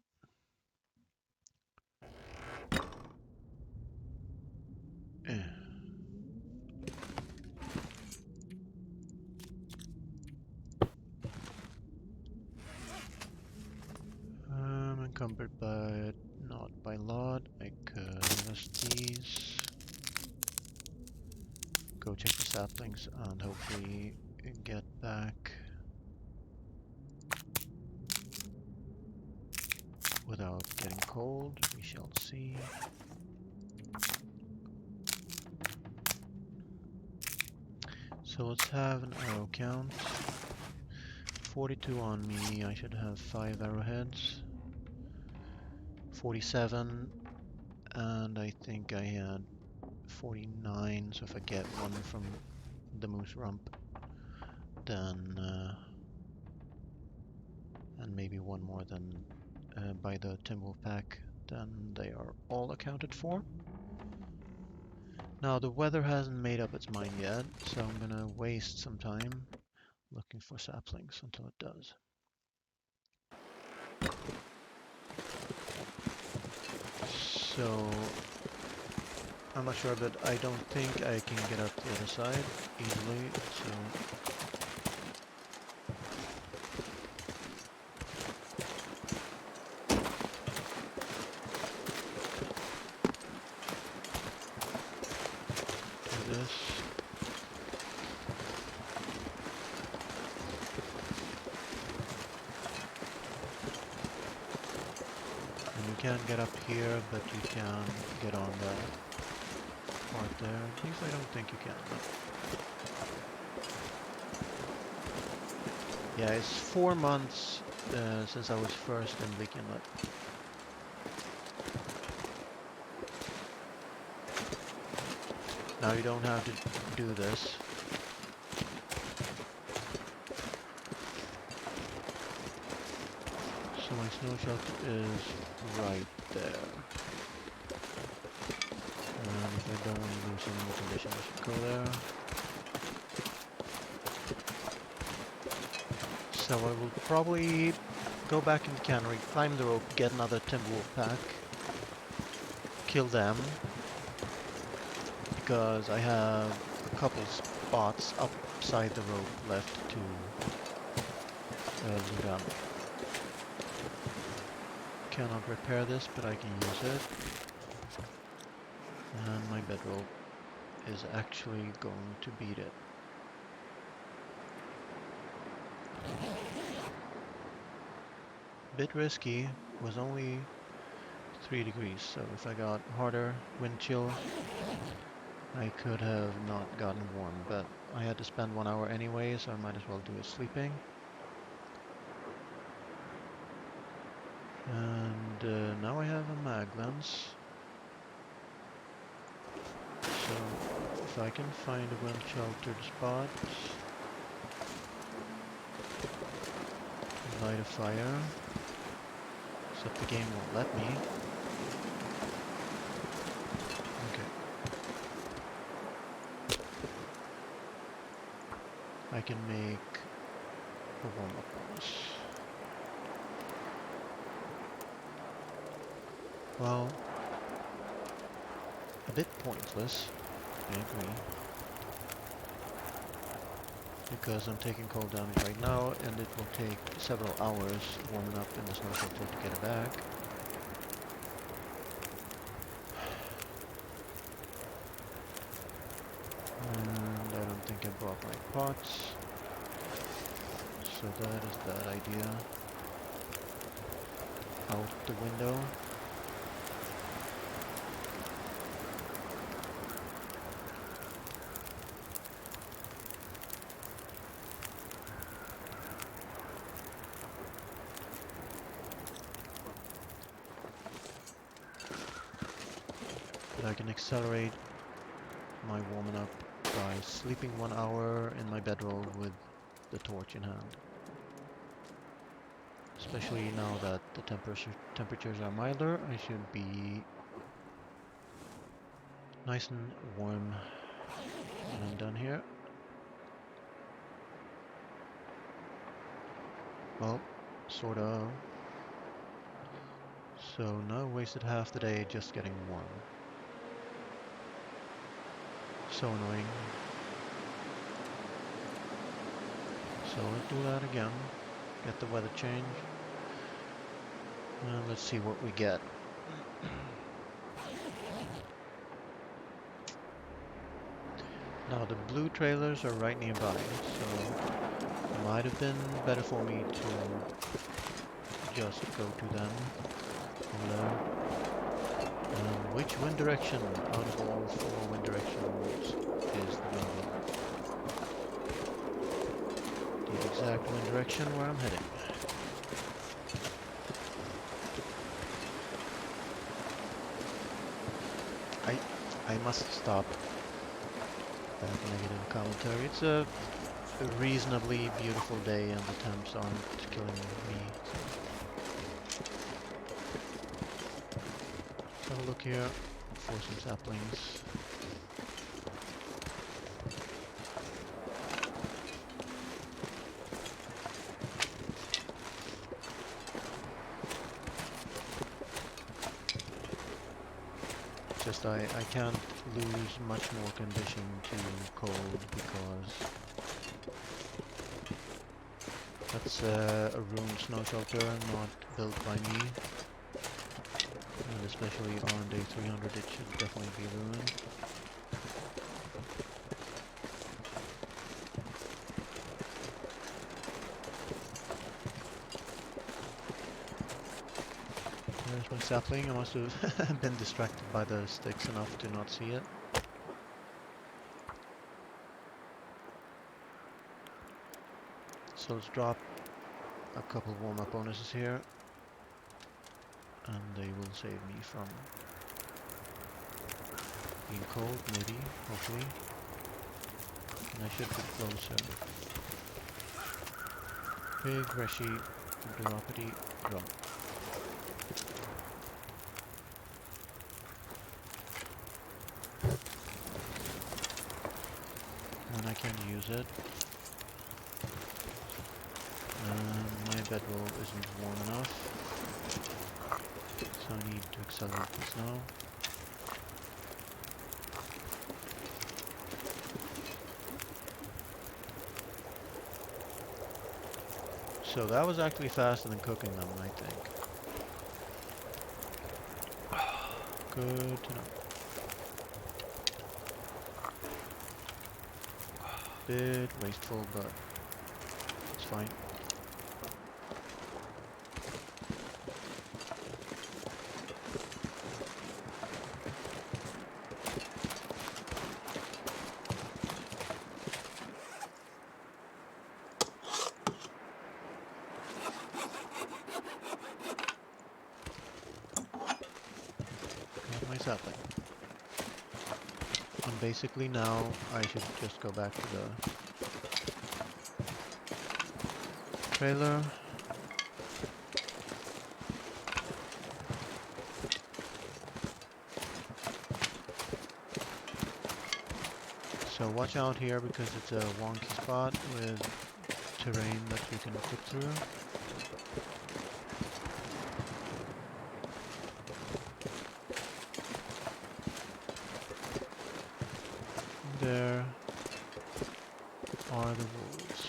I'm encumbered, but not by lot. I could harvest these. Go check the saplings and hopefully get back without getting cold. We shall see. So let's have an arrow count. 42 on me. I should have 5 arrowheads. 47, and I think I had 49. So if I get one from the moose rump, then and maybe one more than by the timber pack, then they are all accounted for. Now the weather hasn't made up its mind yet, so I'm gonna waste some time looking for saplings until it does. So I'm not sure, but I don't think I can get up the other side easily, so do this. And you can't get up here, but you can get on that part there. At least I don't think you can. Yeah, it's 4 months since I was first in Bleak Inlet. Now you don't have to do this. So my snow shelter is right there. And if I don't want to lose any more condition, I should go there. So I will probably go back in the cannery, climb the rope, get another timber wolf pack, kill them, because I have a couple spots upside the rope left to loot up. Cannot repair this, but I can use it. And my bedroll is actually going to beat it. Bit risky, was only 3 degrees, so if I got harder wind chill, I could have not gotten warm, but I had to spend 1 hour anyway, so I might as well do it sleeping. And now I have a mag lens. So if I can find a wind sheltered spot, light a fire, except the game won't let me. Okay. I can make a warm-up bonus. Well, a bit pointless, I agree. Because I'm taking cold damage right now, and it will take several hours warming up in the snow shelter to get it back. And I don't think I brought my pots. So that is that idea. Out the window. I can accelerate my warming up by sleeping 1 hour in my bedroll with the torch in hand. Especially now that the temperatures are milder, I should be nice and warm when I'm done here. Well, sort of. So now I wasted half the day just getting warm. So annoying. So let's do that again. Get the weather change. And let's see what we get. Now the blue trailers are right nearby, so it might have been better for me to just go to them over there. Which wind direction out of all 4 wind directions is the better one? The exact wind direction where I'm heading. I must stop that negative commentary. It's a reasonably beautiful day and the temps aren't killing me. So have a look here for some saplings. Just I can't lose much more condition to cold because that's a ruined snow shelter, not built by me. And especially on day 300 it should definitely be ruined. There's my sapling. I must have been distracted by the sticks enough to not see it. So let's drop a couple warm-up bonuses here. And they will save me from being cold, maybe, hopefully. And I should be closer. Big Reshi, droppity, drop. When I can use it. My bedroll isn't warm enough. So I need to accelerate this now. So that was actually faster than cooking them, I think. Good to know. Bit wasteful, but it's fine. Sapling. And basically now I should just go back to the trailer. So watch out here because it's a wonky spot with terrain that you can cook through. There are the wolves.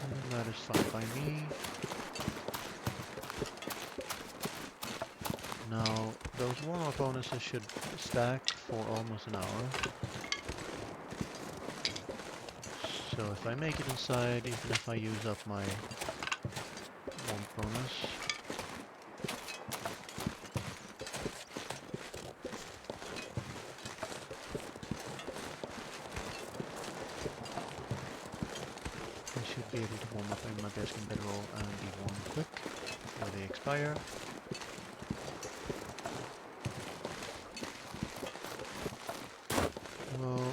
And that is fine by me. Now, those warm-up bonuses should stack for almost an hour. So if I make it inside, even if I use up my warm bonus, be able to warm up in my desk and bedroll and be warm quick for the may expire. Well,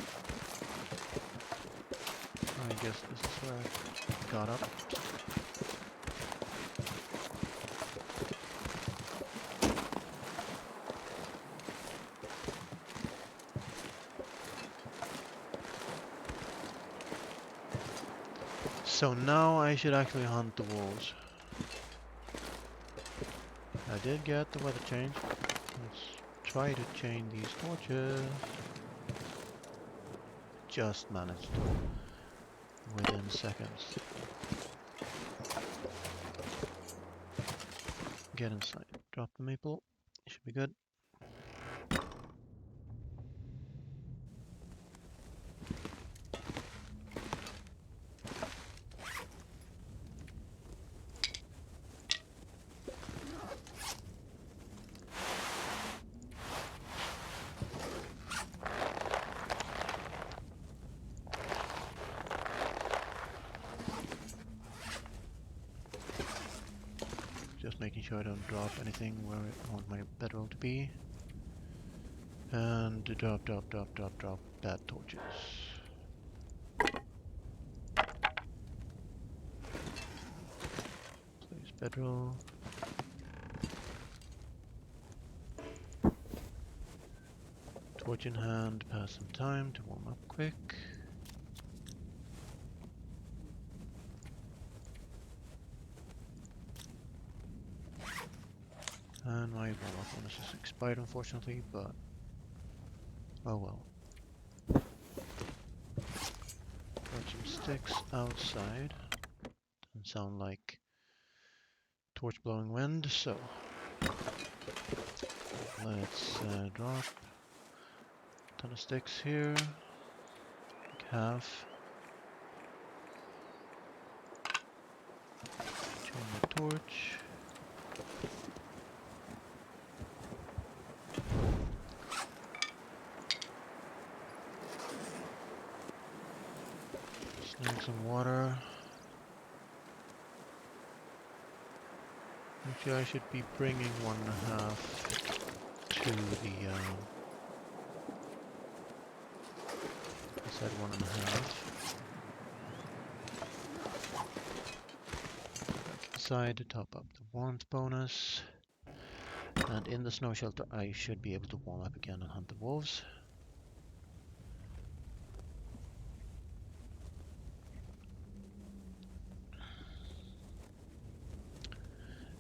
I guess this is where I got up. So now I should actually hunt the wolves. I did get the weather change. Let's try to chain these torches. Just managed within seconds. Get inside. Drop the maple. Should be good. Just making sure I don't drop anything where I want my bedroll to be. And drop bad torches. Place bedroll. Torch in hand, pass some time to warm up quick. And my warm-up bonus is expired, unfortunately, but oh well. Got some sticks outside. Doesn't sound like torch blowing wind, so let's drop a ton of sticks here. Like half. Chain the torch. Snag some water. Actually, I should be bringing 1.5 to the, I said 1.5. Back inside to top up the warmth bonus. And in the snow shelter, I should be able to warm up again and hunt the wolves.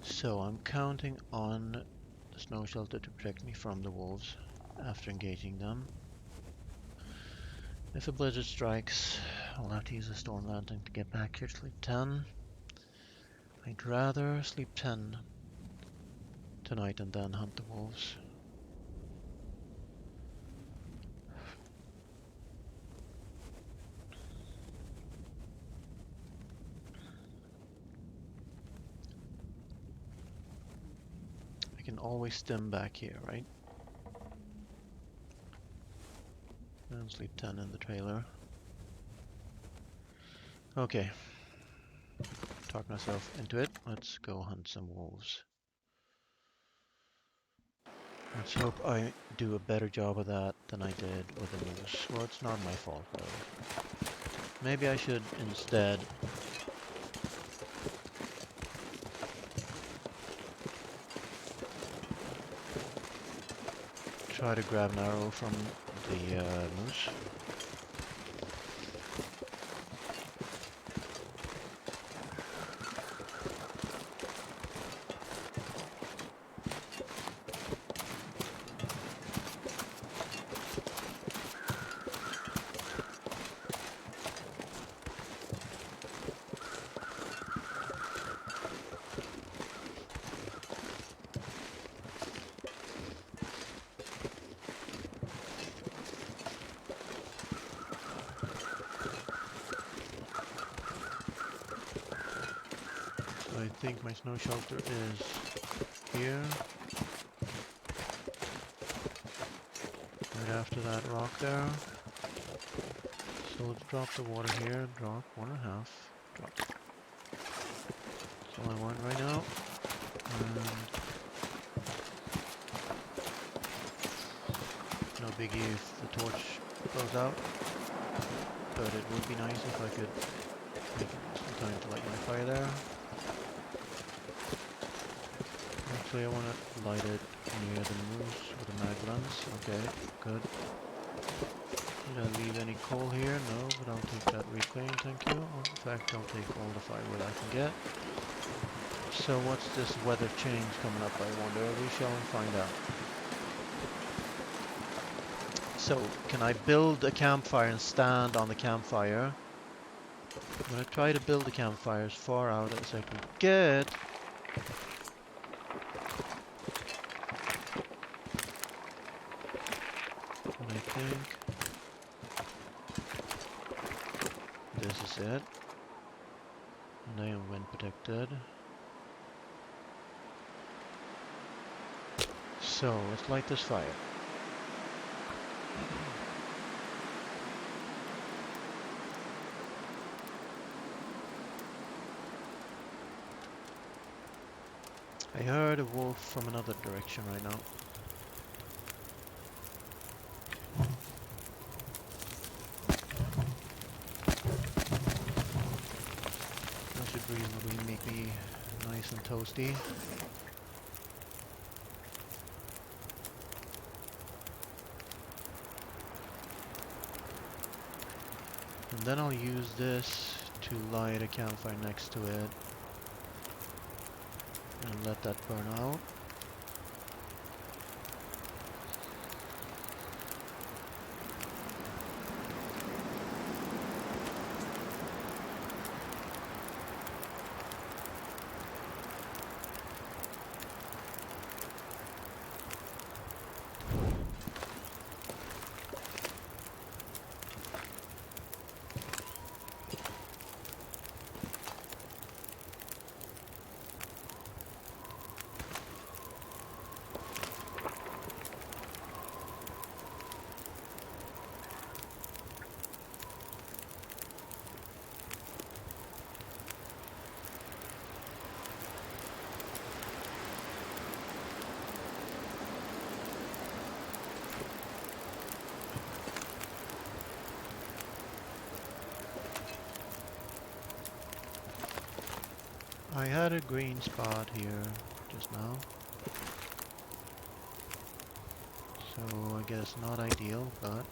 So I'm counting on the snow shelter to protect me from the wolves after engaging them. If a blizzard strikes, I'll have to use a storm lantern to get back here to sleep 10. I'd rather sleep 10 tonight and then hunt the wolves. I can always stem back here, right? And sleep 10 in the trailer. Okay. Talk myself into it. Let's go hunt some wolves. Let's hope I do a better job of that than I did with the moose. Well, it's not my fault, though. Maybe I should instead try to grab an arrow from the moose. I think my snow shelter is here. Right after that rock there. So let's drop the water here. Drop 1.5. Drop. That's all I want right now. And no biggie if the torch goes out, but it would be nice if I could make some time to light my fire there. Actually, I want to light it near the moose with the mag lens. Okay, good. Did I leave any coal here? No, but I'll take that reclaim, thank you. In fact, I'll take all the firewood I can get. So what's this weather change coming up, I wonder? We shall find out. So, can I build a campfire and stand on the campfire? I'm going to try to build the campfire as far out as I can get. And I think this is it. And I am wind protected. So, let's light this fire. I heard a wolf from another direction right now. That should reasonably make me nice and toasty. And then I'll use this to light a campfire next to it and let that burn out. I had a green spot here just now, so I guess not ideal, but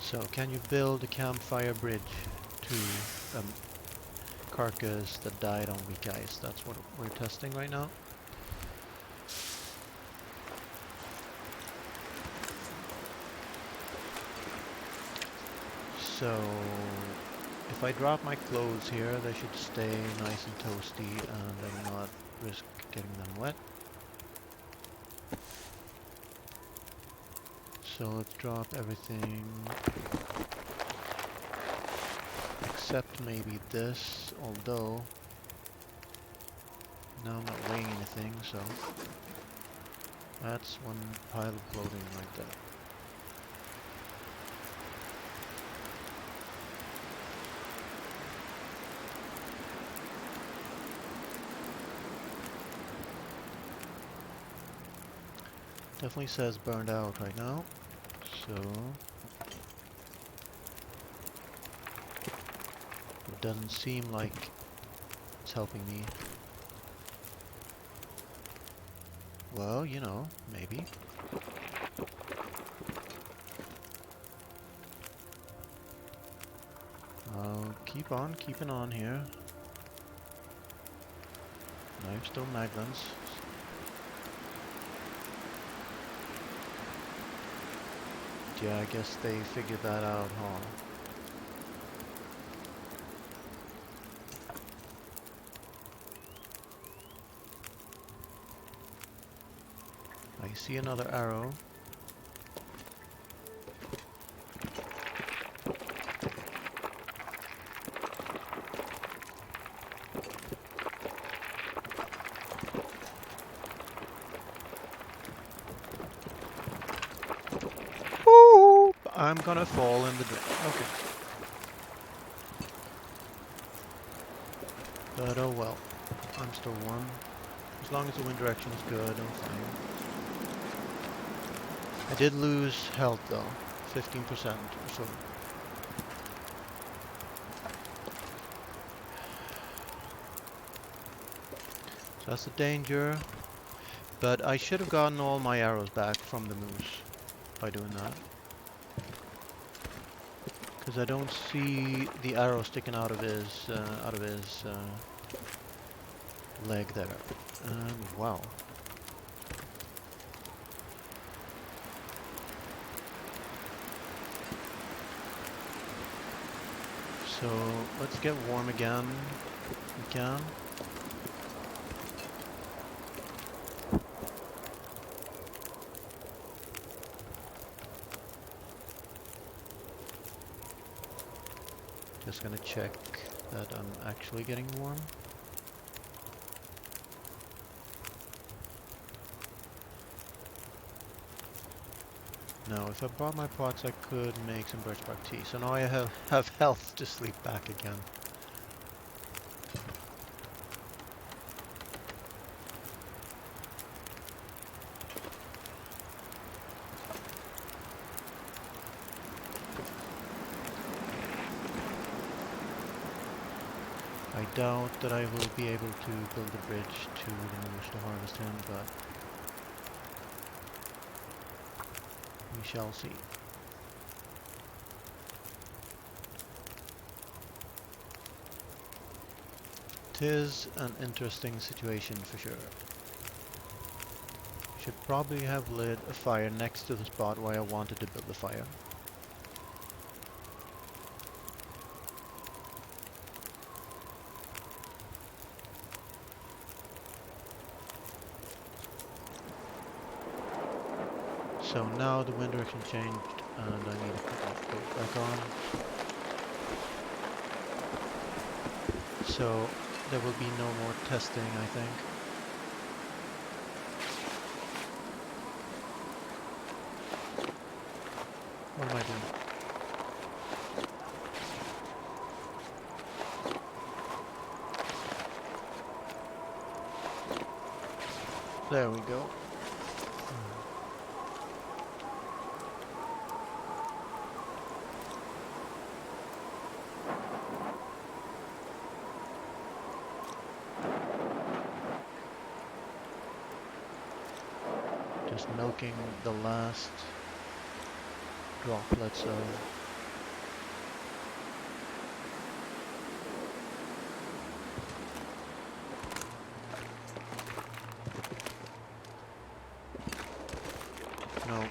so can you build a campfire bridge to a carcass that died on weak ice? That's what we're testing right now. So, if I drop my clothes here, they should stay nice and toasty and I will not risk getting them wet. So let's drop everything except maybe this, although now I'm not weighing anything, so that's one pile of clothing right there. Definitely says burned out right now, so it doesn't seem like it's helping me. Well, you know, maybe. I'll keep on keeping on here. Knife still maglens. Yeah, I guess they figured that out, huh? I see another arrow. I'm gonna fall in the drink. Okay. But oh well. I'm still warm. As long as the wind direction is good, I'm fine. I did lose health though. 15% or so. So that's the danger. But I should have gotten all my arrows back from the moose by doing that. Because I don't see the arrow sticking out of his leg there. Wow. So let's get warm again. If we can. Just gonna check that I'm actually getting warm. No, if I brought my pots, I could make some birch bark tea. So now I have health to sleep back again. I doubt that I will be able to build a bridge to the moose to harvest him, but we shall see. Tis an interesting situation for sure. Should probably have lit a fire next to the spot where I wanted to build the fire. So now the wind direction changed and I need to put that boat back on. So there will be no more testing, I think. What am I doing? There we go. Just milking the last droplets of no.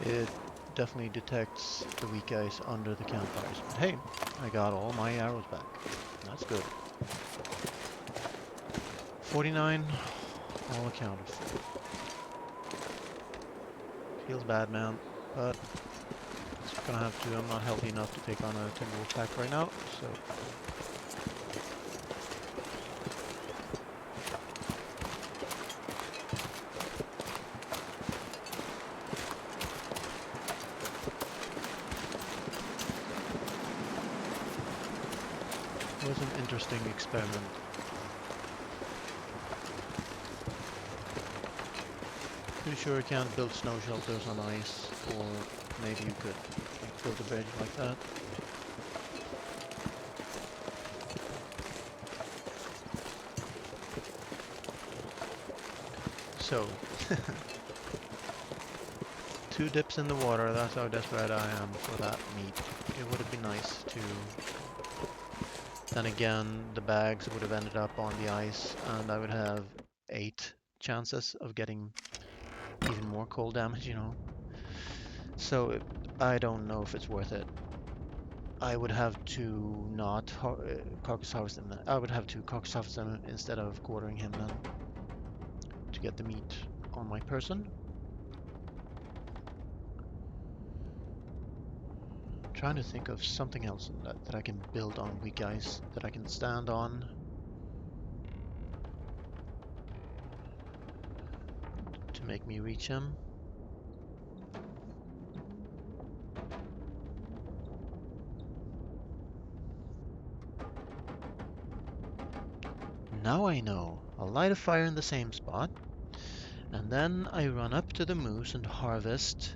It definitely detects the weak ice under the campfires. But hey, I got all my arrows back. That's good. 49, all accounted for. Feels bad, man, but it's gonna have to. I'm not healthy enough to take on a timber wolf pack right now, so. It was an interesting experiment. Pretty sure you can't build snow shelters on ice, or maybe you could build a bridge like that. So, 2 dips in the water, that's how desperate I am for that meat. It would have been nice to... Then again, the bags would have ended up on the ice, and I would have 8 chances of getting even more cold damage, you know. So I don't know if it's worth it. I would have to not carcass harvest him. I would have to carcass harvest him instead of quartering him then to get the meat on my person. I'm trying to think of something else that I can build on weak ice that I can stand on. To make me reach him. Now I know. I'll light a fire in the same spot, and then I run up to the moose and harvest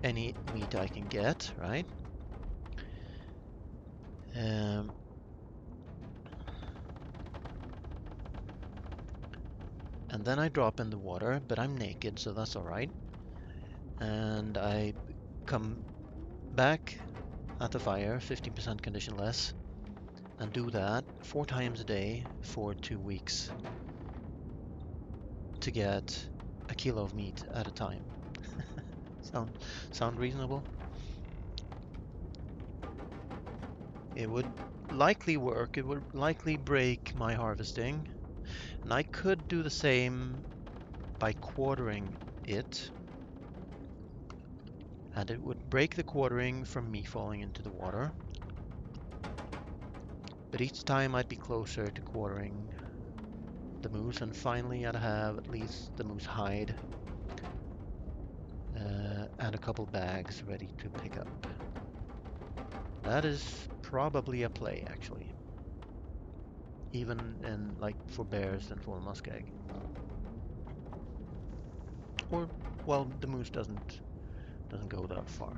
any meat I can get, right? Um, and then I drop in the water, but I'm naked, so that's alright. And I come back at the fire, 50% condition less, and do that 4 times a day for 2 weeks to get a kilo of meat at a time. Sound reasonable? It would likely work. It would likely break my harvesting. And I could do the same by quartering it. And it would break the quartering from me falling into the water. But each time I'd be closer to quartering the moose, and finally I'd have at least the moose hide and a couple bags ready to pick up. That is probably a play, actually. Even in, like, for bears and for muskeg. Or, well, the moose doesn't go that far.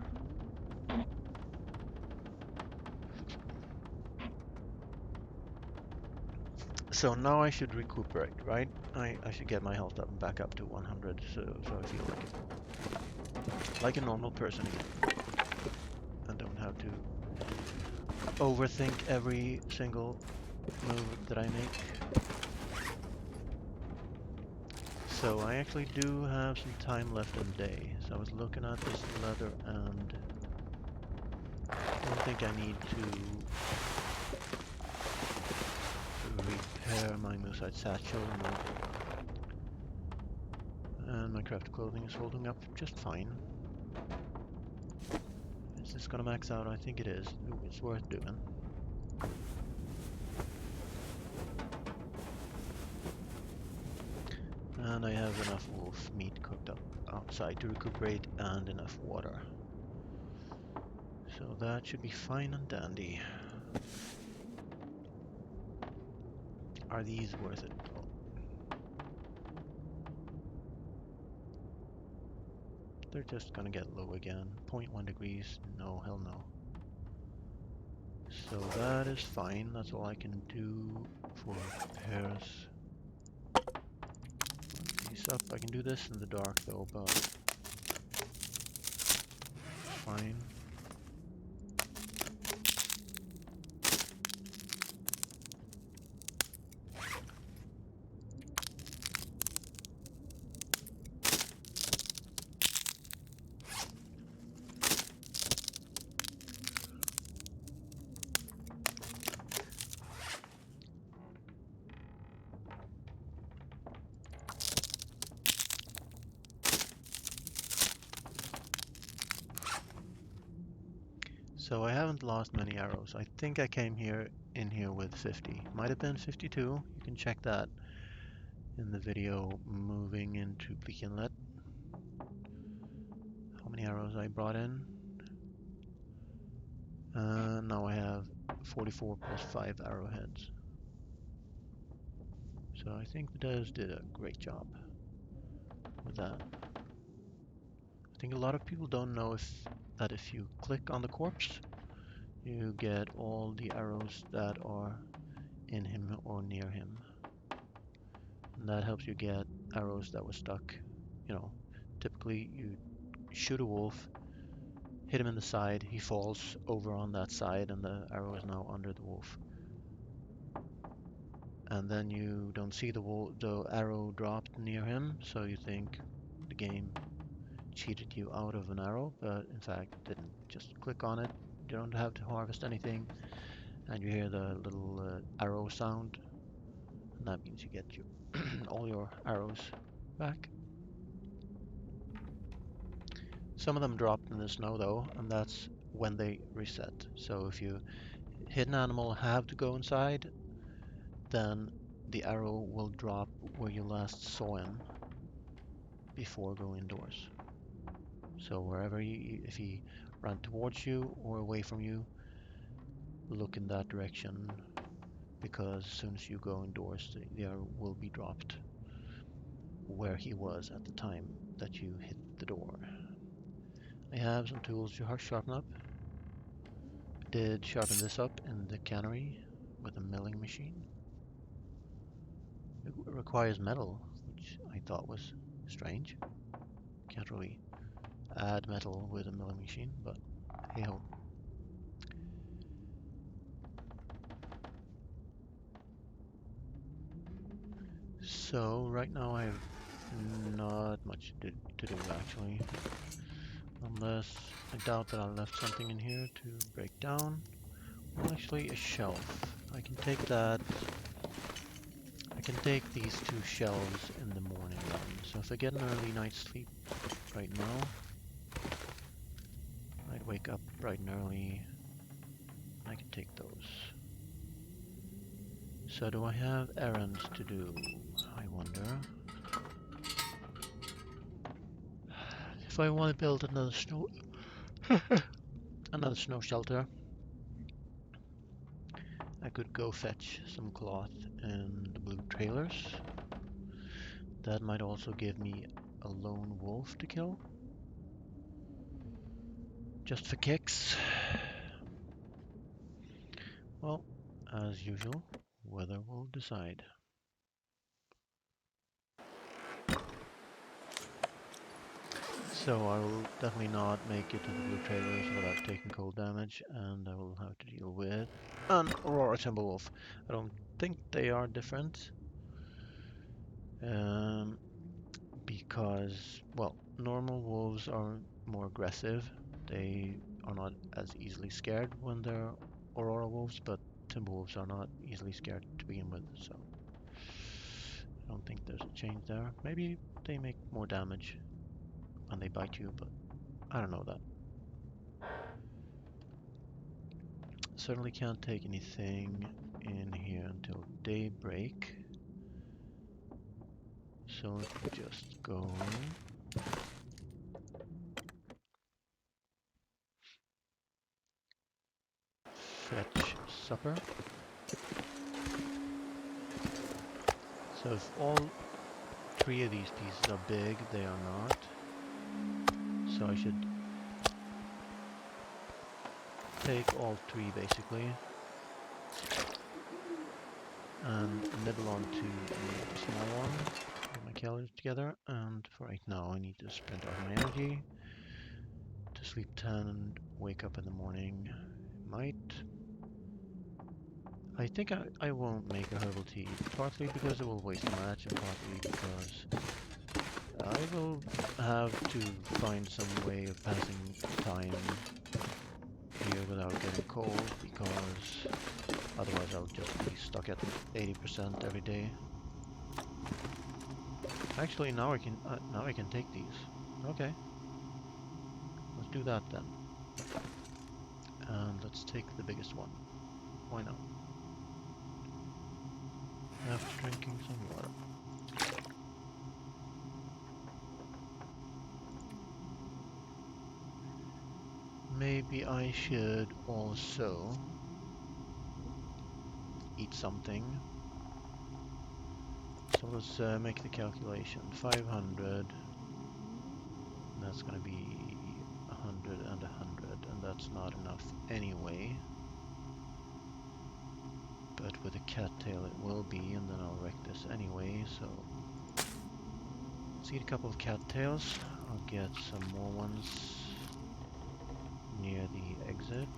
So now I should recuperate, right? I should get my health up and back up to 100, so I feel like a normal person again. And don't have to overthink every single move that I make. So I actually do have some time left in the day. So I was looking at this leather, and I don't think I need to repair my moosehide satchel. No. And my craft clothing is holding up just fine. Is this gonna max out? I think it is. Ooh, it's worth doing. And I have enough wolf meat cooked up outside to recuperate, and enough water. So that should be fine and dandy. Are these worth it? They're just gonna get low again. 0.1 degrees? No, hell no. So that is fine. That's all I can do for repairs. These up. I can do this in the dark though, but fine. So I haven't lost many arrows. I think I came in here with 50. Might have been 52. You can check that in the video moving into Bleak Inlet. How many arrows I brought in? Now I have 44 plus 5 arrowheads. So I think the devs did a great job with that. I think a lot of people don't know that if you click on the corpse, you get all the arrows that are in him or near him. And that helps you get arrows that were stuck. You know, typically you shoot a wolf, hit him in the side, he falls over on that side, and the arrow is now under the wolf. And then you don't see the arrow dropped near him, so you think the game cheated you out of an arrow, but in fact it didn't. Just click on it, you don't have to harvest anything, and you hear the little arrow sound, and that means you get your all your arrows back. Some of them dropped in the snow though, and that's when they reset. So if you hit an animal, have to go inside, then the arrow will drop where you last saw him before going indoors. So wherever if he ran towards you or away from you, look in that direction because as soon as you go indoors, they will be dropped where he was at the time that you hit the door. I have some tools to sharpen up. Did sharpen this up in the cannery with a milling machine. It requires metal, which I thought was strange. Can't really add metal with a milling machine, but hey ho. So right now I have not much to do actually, unless I doubt that I left something in here to break down. Well, actually a shelf. I can take that. I can take these two shelves in the morning then. So if I get an early night's sleep right now, I'd wake up bright and early. I can take those. So do I have errands to do? I wonder. If I want to build another snow shelter, I could go fetch some cloth in the blue trailers. That might also give me a lone wolf to kill. Just for kicks. Well, as usual, weather will decide. So I will definitely not make it to the blue trailers without taking cold damage, and I will have to deal with an Aurora Timberwolf. I don't think they are different. Because, well, normal wolves are more aggressive. They are not as easily scared when they're Aurora wolves, but Timberwolves are not easily scared to begin with, so I don't think there's a change there. Maybe they make more damage when they bite you, but I don't know that. Certainly can't take anything in here until daybreak. So let's just go fetch supper. So if all three of these pieces are big, they are not. So I should take all three basically and nibble onto the small one, get my calories together, and for right now I need to sprint out my energy to sleep 10 and wake up in the morning. I think I won't make a herbal tea, partly because it will waste a match and partly because I will have to find some way of passing time here without getting cold, because otherwise I'll just be stuck at 80% every day. Actually, now I can take these. Okay, let's do that then. And let's take the biggest one. Why not? After drinking some water. Maybe I should also eat something. So let's make the calculation. 500. That's going to be 100 and 100, and that's not enough anyway. But with a cattail it will be, and then I'll wreck this anyway, so let's eat a couple of cattails. I'll get some more ones near the exit.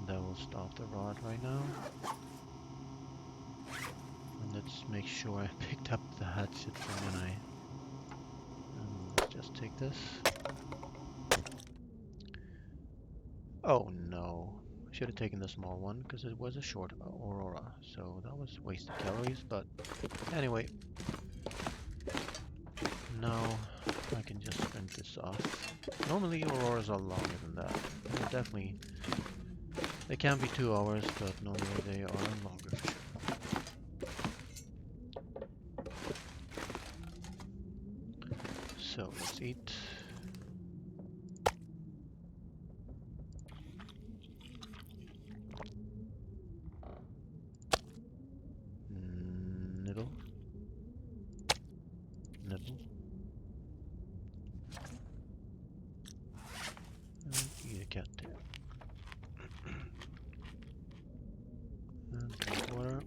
That will stop the rod right now. And let's make sure I picked up the hatchet from when I... And let's just take this. Oh no. I should have taken the small one because it was a short Aurora, so that was wasted calories, but anyway. Now I can just sprint this off. Normally Auroras are longer than that. They're definitely... They can be 2 hours, but normally they are longer for sure. So let's eat. get to. And drink water.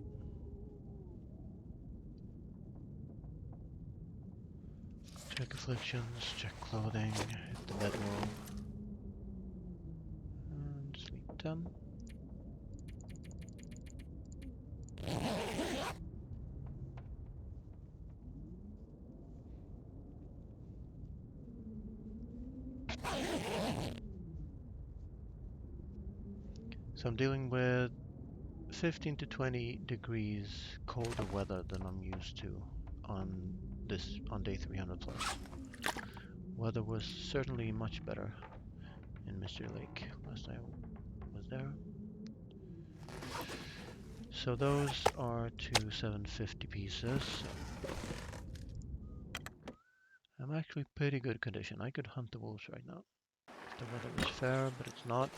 Check afflictions, check clothing, hit the bedroll. And sleep 10. So I'm dealing with 15 to 20 degrees colder weather than I'm used to on day 300 plus. Weather was certainly much better in Mystery Lake last I was there. So those are two 750 pieces. I'm actually pretty good condition. I could hunt the wolves right now. If the weather was fair, but it's not.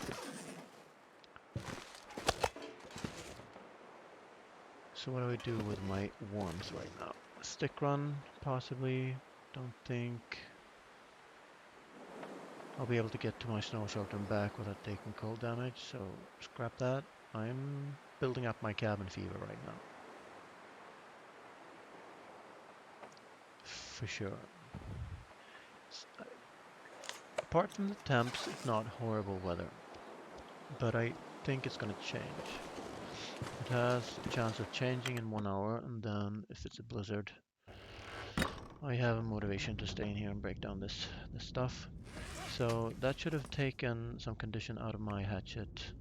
So what do I do with my warmth right now? Stick run, possibly. Don't think I'll be able to get to my snow shelter and back without taking cold damage, so scrap that. I'm building up my cabin fever right now. For sure. Apart from the temps, it's not horrible weather. But I think it's gonna change. It has a chance of changing in 1 hour, and then if it's a blizzard, I have a motivation to stay in here and break down this stuff. So that should have taken some condition out of my hatchet.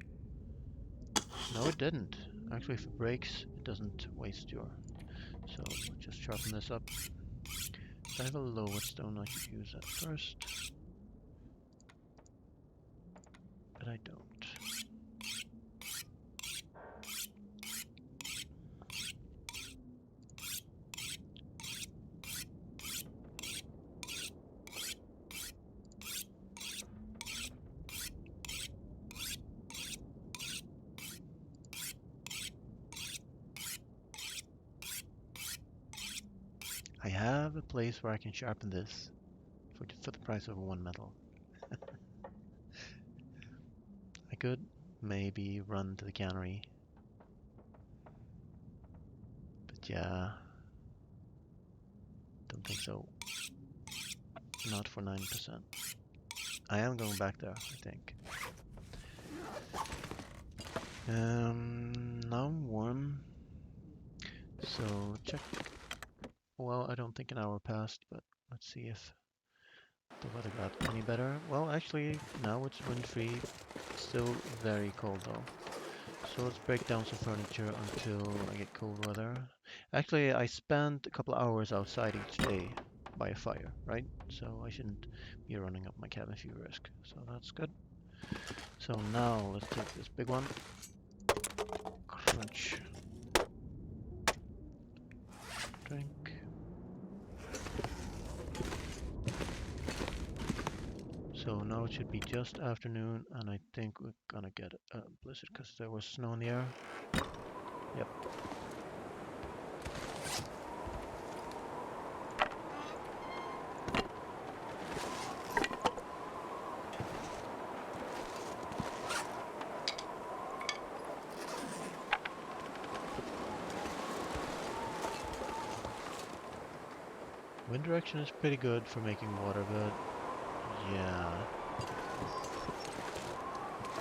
No, it didn't. Actually, if it breaks, it doesn't waste your. So just sharpen this up. If I have a lowestone, I could use that first. But I don't. I have a place where I can sharpen this for the price of 1 metal. I could maybe run to the cannery. But yeah, don't think so. Not for 9%. I am going back there, I think. Now I'm warm. So check. Well, I don't think an hour passed, but let's see if the weather got any better. Well, actually, now it's wind-free. Still very cold though. So let's break down some furniture until I get cold weather. Actually, I spent a couple hours outside each day by a fire, right? So I shouldn't be running up my cabin fever risk. So that's good. So now let's take this big one. Crunch. Drink. So now it should be just afternoon, and I think we're gonna get a blizzard because there was snow in the air. Yep. Wind direction is pretty good for making water, but yeah.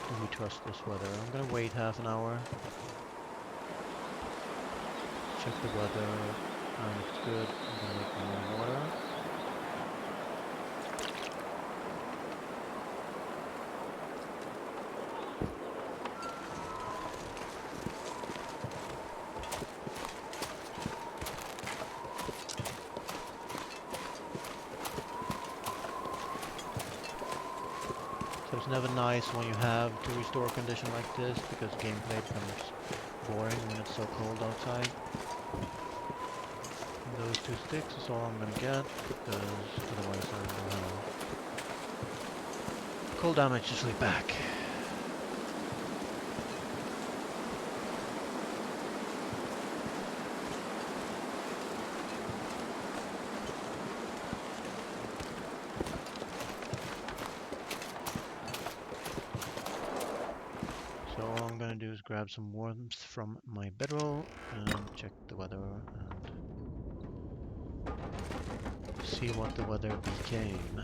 Do we trust this weather? I'm gonna wait half an hour. Check the weather, and if it's good, I'm gonna make more water. So it's never nice when you have to restore condition like this, because gameplay becomes boring when it's so cold outside. And those 2 sticks is all I'm gonna get, because otherwise I will have cold damage to sleep back. do is grab some warmth from my bedroll and check the weather and see what the weather became.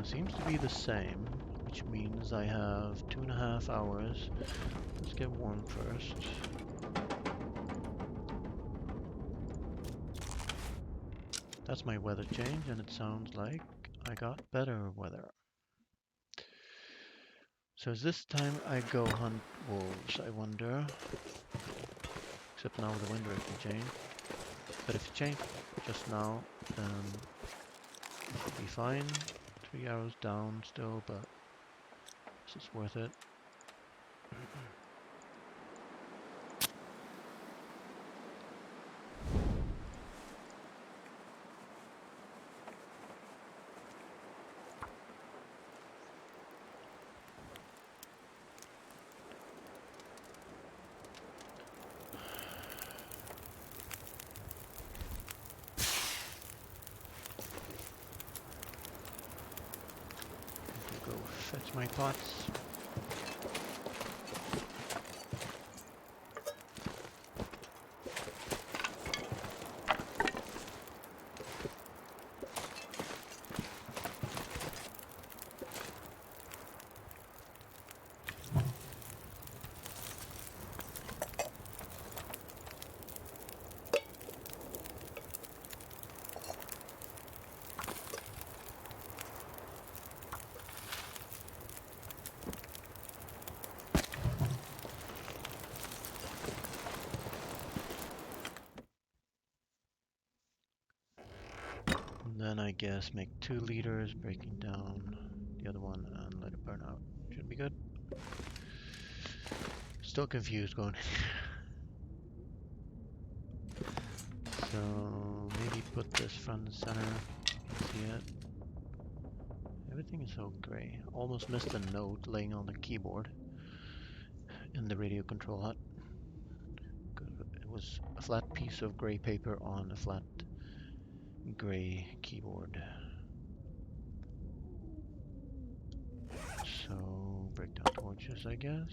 Seems to be the same, which means I have 2.5 hours. Let's get warm first. That's my weather change, and it sounds like I got better weather. So is this time I go hunt wolves, I wonder? Except now the wind direction changed. But if it changed just now, then it should be fine. 3 hours down still, but this is worth it. Go fetch my pots. And then I guess make 2 liters, breaking down the other one and let it burn out. Should be good. Still confused going. So maybe put this front and center. See it? Everything is so gray. Almost missed a note laying on the keyboard in the radio control hut. It was a flat piece of gray paper on a flat gray keyboard. So break down torches, I guess.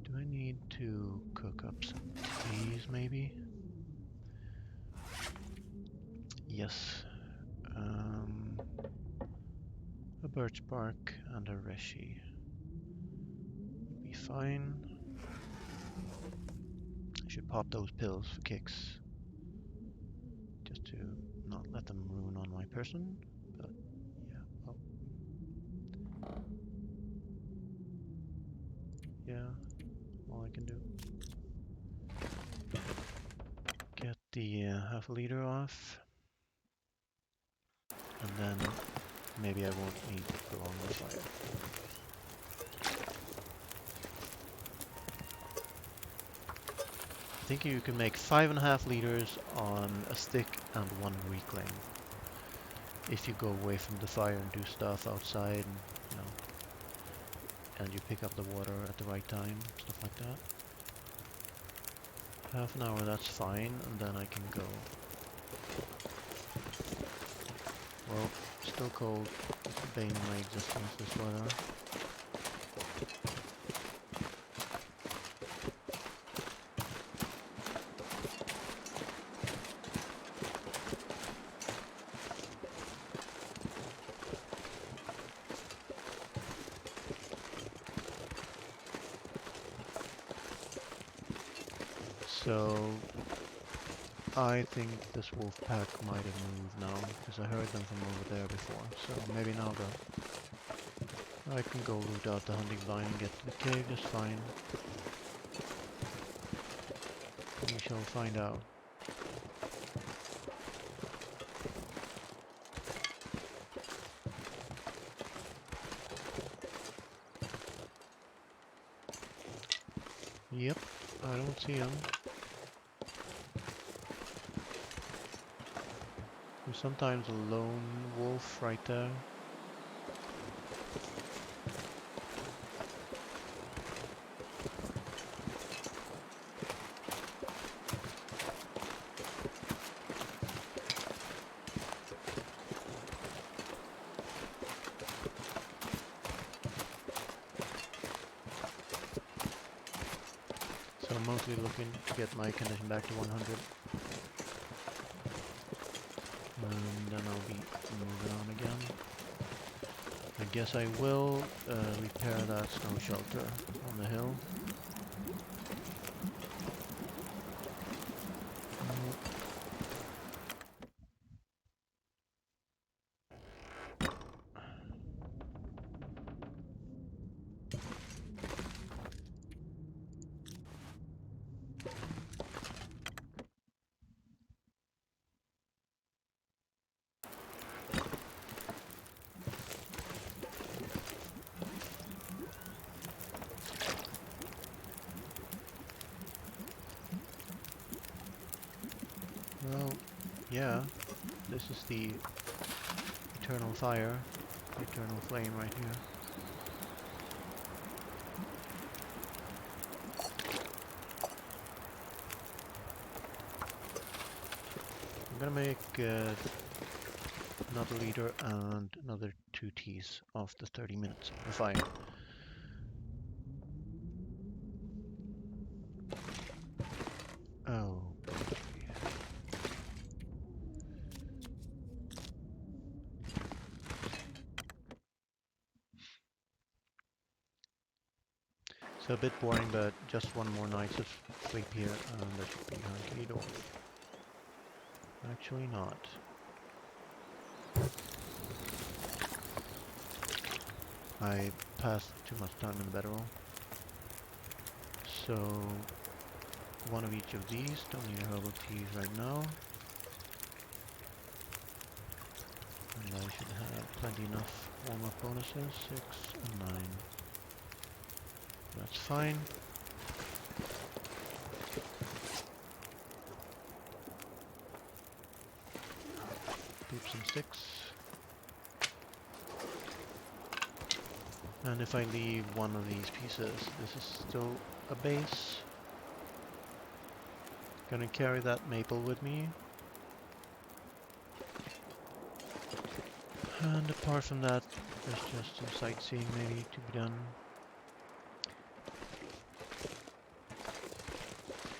Do I need to cook up some teas maybe? Yes. A birch bark and a reishi would be fine. I should pop those pills for kicks, just to not let them ruin on my person, but yeah, well. Yeah, all I can do. Get the half a liter off, and then maybe I won't need to put on the fire. I think you can make 5.5 liters on a stick and 1 weakling. If you go away from the fire and do stuff outside, and, you know, and you pick up the water at the right time, stuff like that. Half an hour, that's fine, and then I can go. Well, still cold. It's the bane of my existence, this weather. So I think this wolf pack might have moved now, because I heard them from over there before, so maybe now go. I can go root out the hunting blind and get to the cave just fine. We shall find out. Yep, I don't see him. There's sometimes a lone wolf right there. So I'm mostly looking to get my condition back to 100. And then I'll be moving on again. I guess I will repair that snow shelter on the hill. Well, yeah, this is the eternal fire, the eternal flame right here. I'm gonna make another liter and another 2 teas after 30 minutes of the fire. Oh. So a bit boring, but just one more night of sleep here and that should be hunky-dory. Actually not. I passed too much time in the bedroll. So one of each of these, don't need herbal teas right now. And I should have plenty enough warm-up bonuses, 6 and 9. That's fine. Keep some sticks. And if I leave one of these pieces, this is still a base. Gonna carry that maple with me. And apart from that, there's just some sightseeing maybe to be done.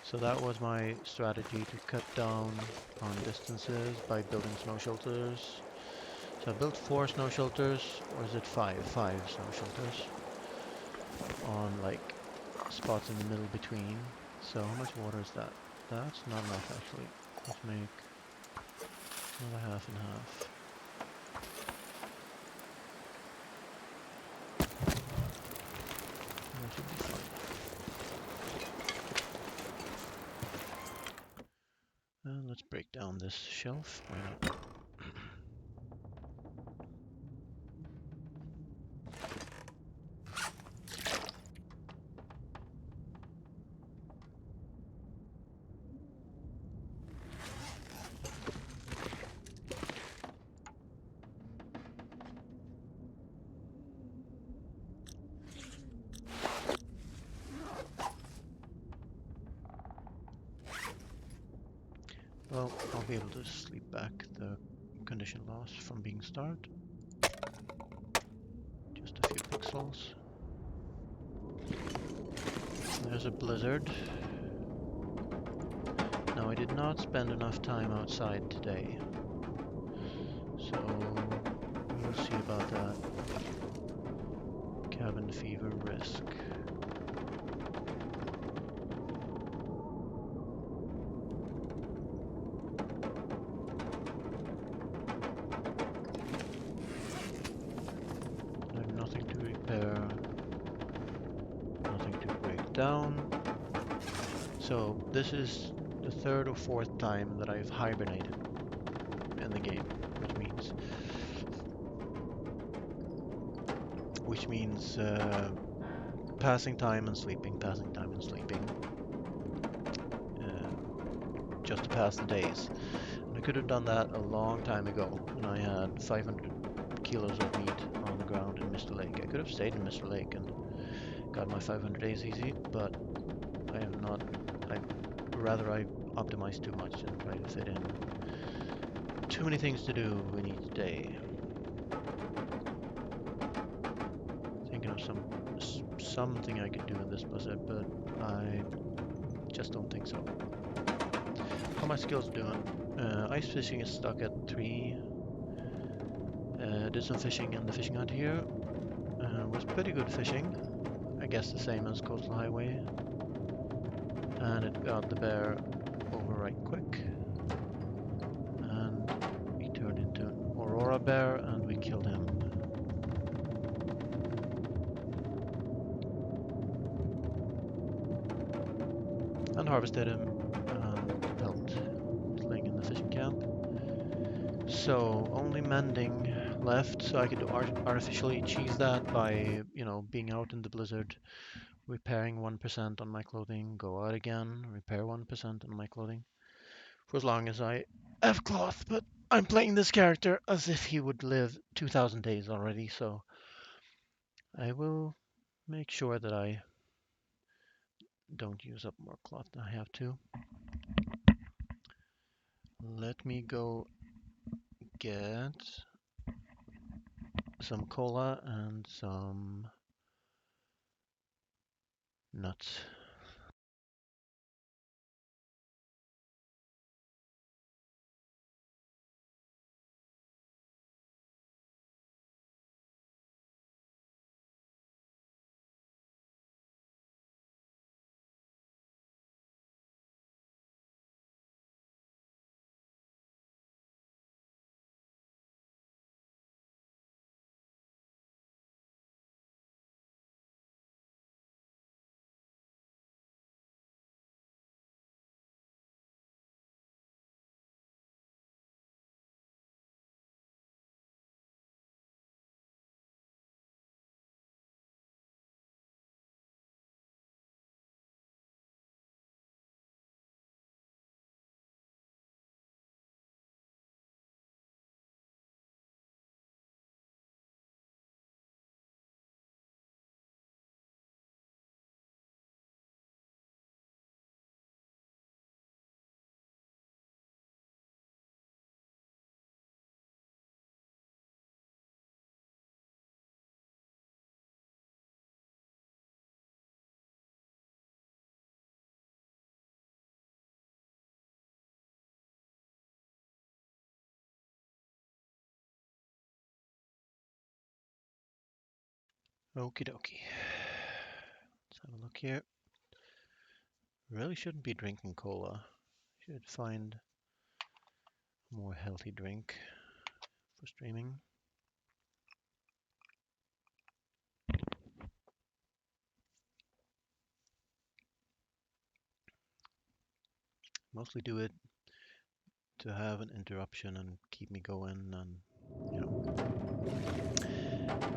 So that was my strategy to cut down on distances by building snow shelters. So I built 4 snow shelters, or is it 5? 5 snow shelters on like spots in the middle between. So how much water is that? That's not enough actually. Let's make another half and half. That should be fine. And let's break down this shelf. Why not? Well, I'll be able to sleep back the condition loss from being starved. Just a few pixels. There's a blizzard. Now I did not spend enough time outside today, so we'll see about that. Cabin fever risk. I have nothing to repair, nothing to break down. So this is the 3rd or 4th time that I've hibernated in the game, which means passing time and sleeping, just to pass the days. And I could have done that a long time ago when I had 500 kilos of meat on the ground in Mr. Lake. I could have stayed in Mr. Lake and got my 500 days easy, but I have not. I optimized too much and tried to fit in too many things to do in each day. Thinking of something I could do in this blizzard, but I Just don't think so. How my skills doing? Ice fishing is stuck at 3. Did some fishing in the fishing hut here. Was pretty good fishing. I guess the same as Coastal Highway. And it got the bear over right quick. And he turned into an Aurora bear and we killed him. And harvested him and helped Sling in the fishing camp. So only mending left, so I could artificially cheese that by, you know, being out in the blizzard, repairing 1% on my clothing, go out again, repair 1% on my clothing, for as long as I have cloth. But I'm playing this character as if he would live 2,000 days already, so I will make sure that I don't use up more cloth than I have to. Let me go get some cola and some nuts. Okie dokie. Let's have a look here. Really shouldn't be drinking cola. Should find a more healthy drink for streaming. Mostly do it to have an interruption and keep me going, and you know.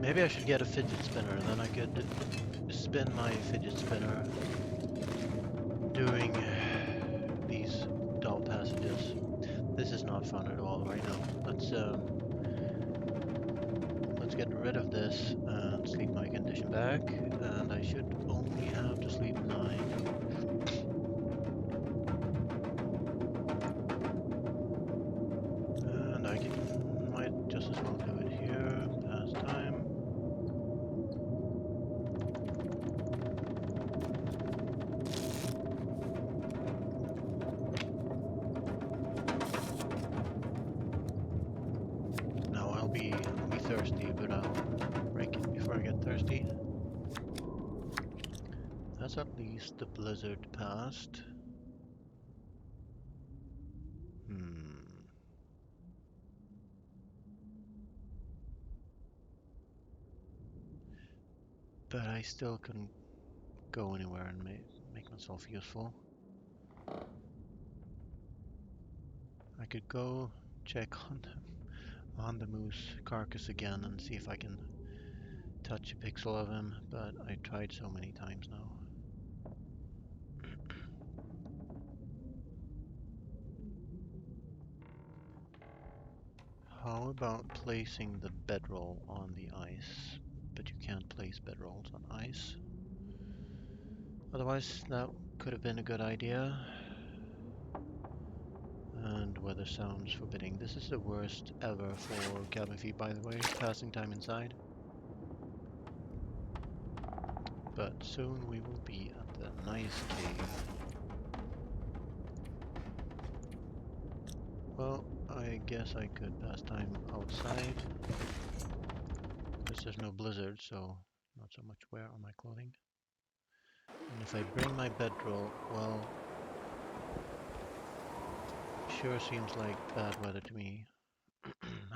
Maybe I should get a fidget spinner, then I could spin my fidget spinner during these dull passages. This is not fun at all right now. Let's get rid of this and sleep my condition back, and I should only have to sleep 9. And I might just as well do it here, past time. Now I'll be thirsty, but I'll break it before I get thirsty. That's at least the blizzard passed. But I still couldn't go anywhere and make myself useful. I could go check on the moose carcass again and see if I can touch a pixel of him, but I tried so many times now. How about placing the bedroll on the ice? But you can't place bedrolls on ice. Otherwise, that could have been a good idea. And weather sounds forbidding. This is the worst ever for cabin feed, by the way, passing time inside. But soon we will be at the nice cave. Well, I guess I could pass time outside, because there's no blizzard, so not so much wear on my clothing. And if I bring my bedroll, well, sure seems like bad weather to me.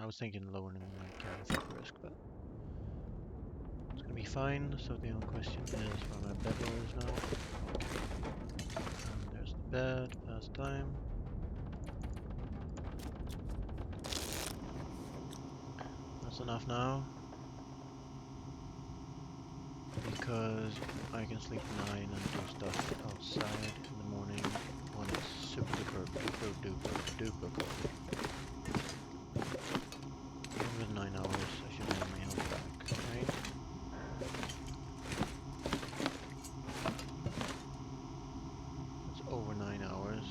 I was thinking lowering my carry risk, but it's gonna be fine. So the only question is where my bedroll is now. And there's the bed, past time. That's enough now, because I can sleep 9 and do stuff outside in the morning when it's super duper duper duper cold. Even with 9 hours, I should have my health back, right? That's over 9 hours.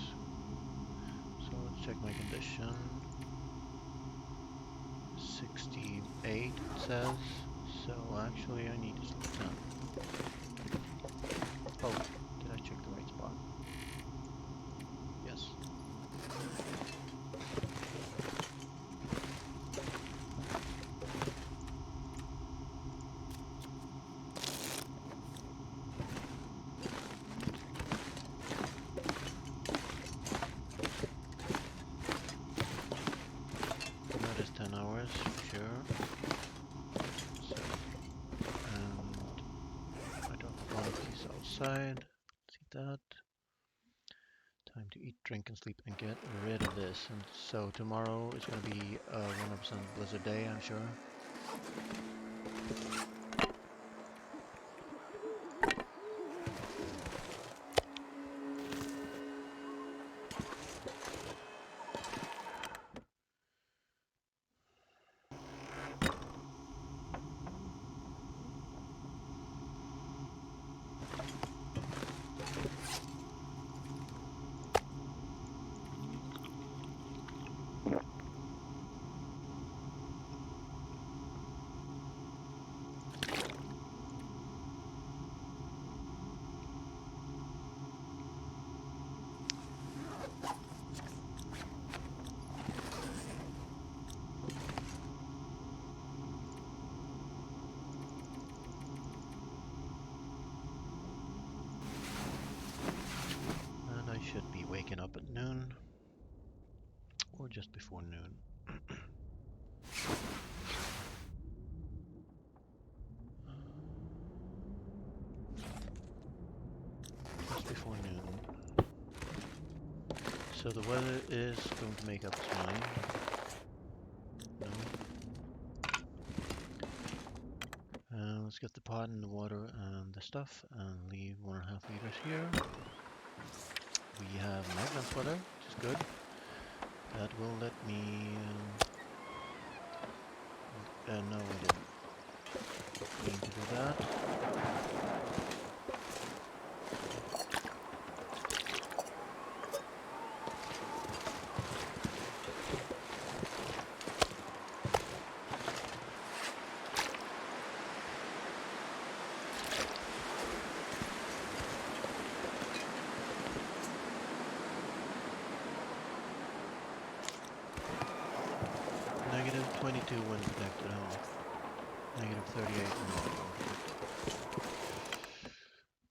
So let's check my condition. 68 it says. So actually I need to sleep 10. Oh, did I check the right spot? Yes. That is 10 hours for sure. So, and I don't have one piece outside. See that? Time to eat, drink, and sleep and get rid of this. And so tomorrow is going to be a 100% blizzard day, I'm sure. And I should be waking up at noon, or just before noon. Just before noon. So the weather is going to make up its mind. No. Let's get the pot and the water and the stuff and leave 1.5 liters here. We have magnet weather, which is good. That will let me... no, we didn't mean to do that. Negative 22 when protected home. Negative 38 when not.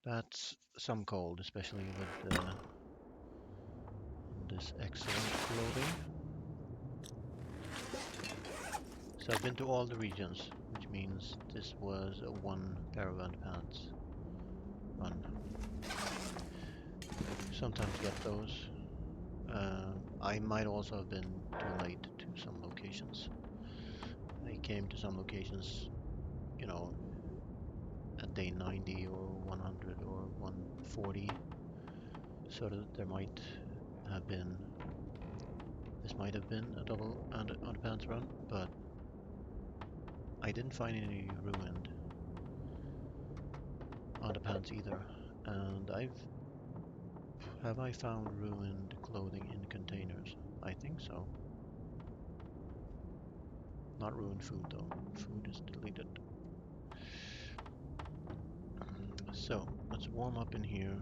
That's some cold, especially with this excellent clothing. So I've been to all the regions, which means this was a 1 pair of underpants run. Sometimes get those. I might also have been too late to some locations. I came to some locations, you know, at day 90 or 100 or 140, so that there might have been, this might have been a double underpants run, but I didn't find any ruined underpants either. And have I found ruined clothing in containers? I think so. Not ruined food though. Food is deleted. So let's warm up in here.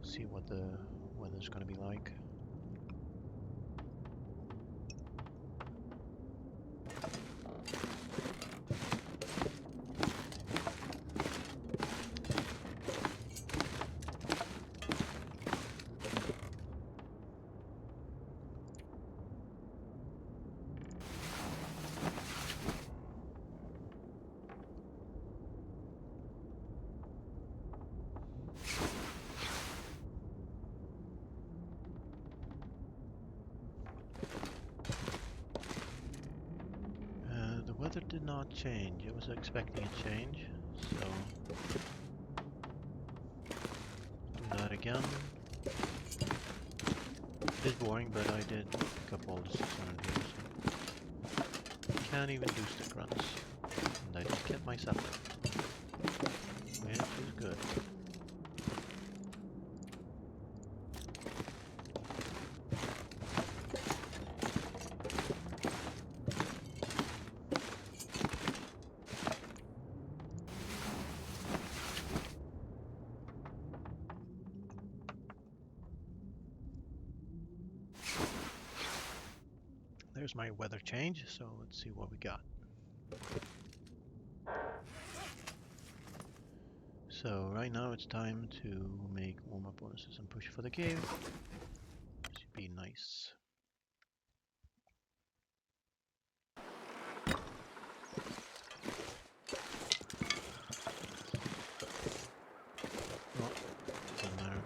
See what the weather's gonna be like. not change. I was expecting a change, so do that again. A bit boring, but I did pick up all the 600 here, so can't even do stick runs. And I just kept myself, which is good. There's my weather change, so let's see what we got. So right now it's time to make warm-up bonuses and push for the cave. Should be nice. Oh, doesn't matter.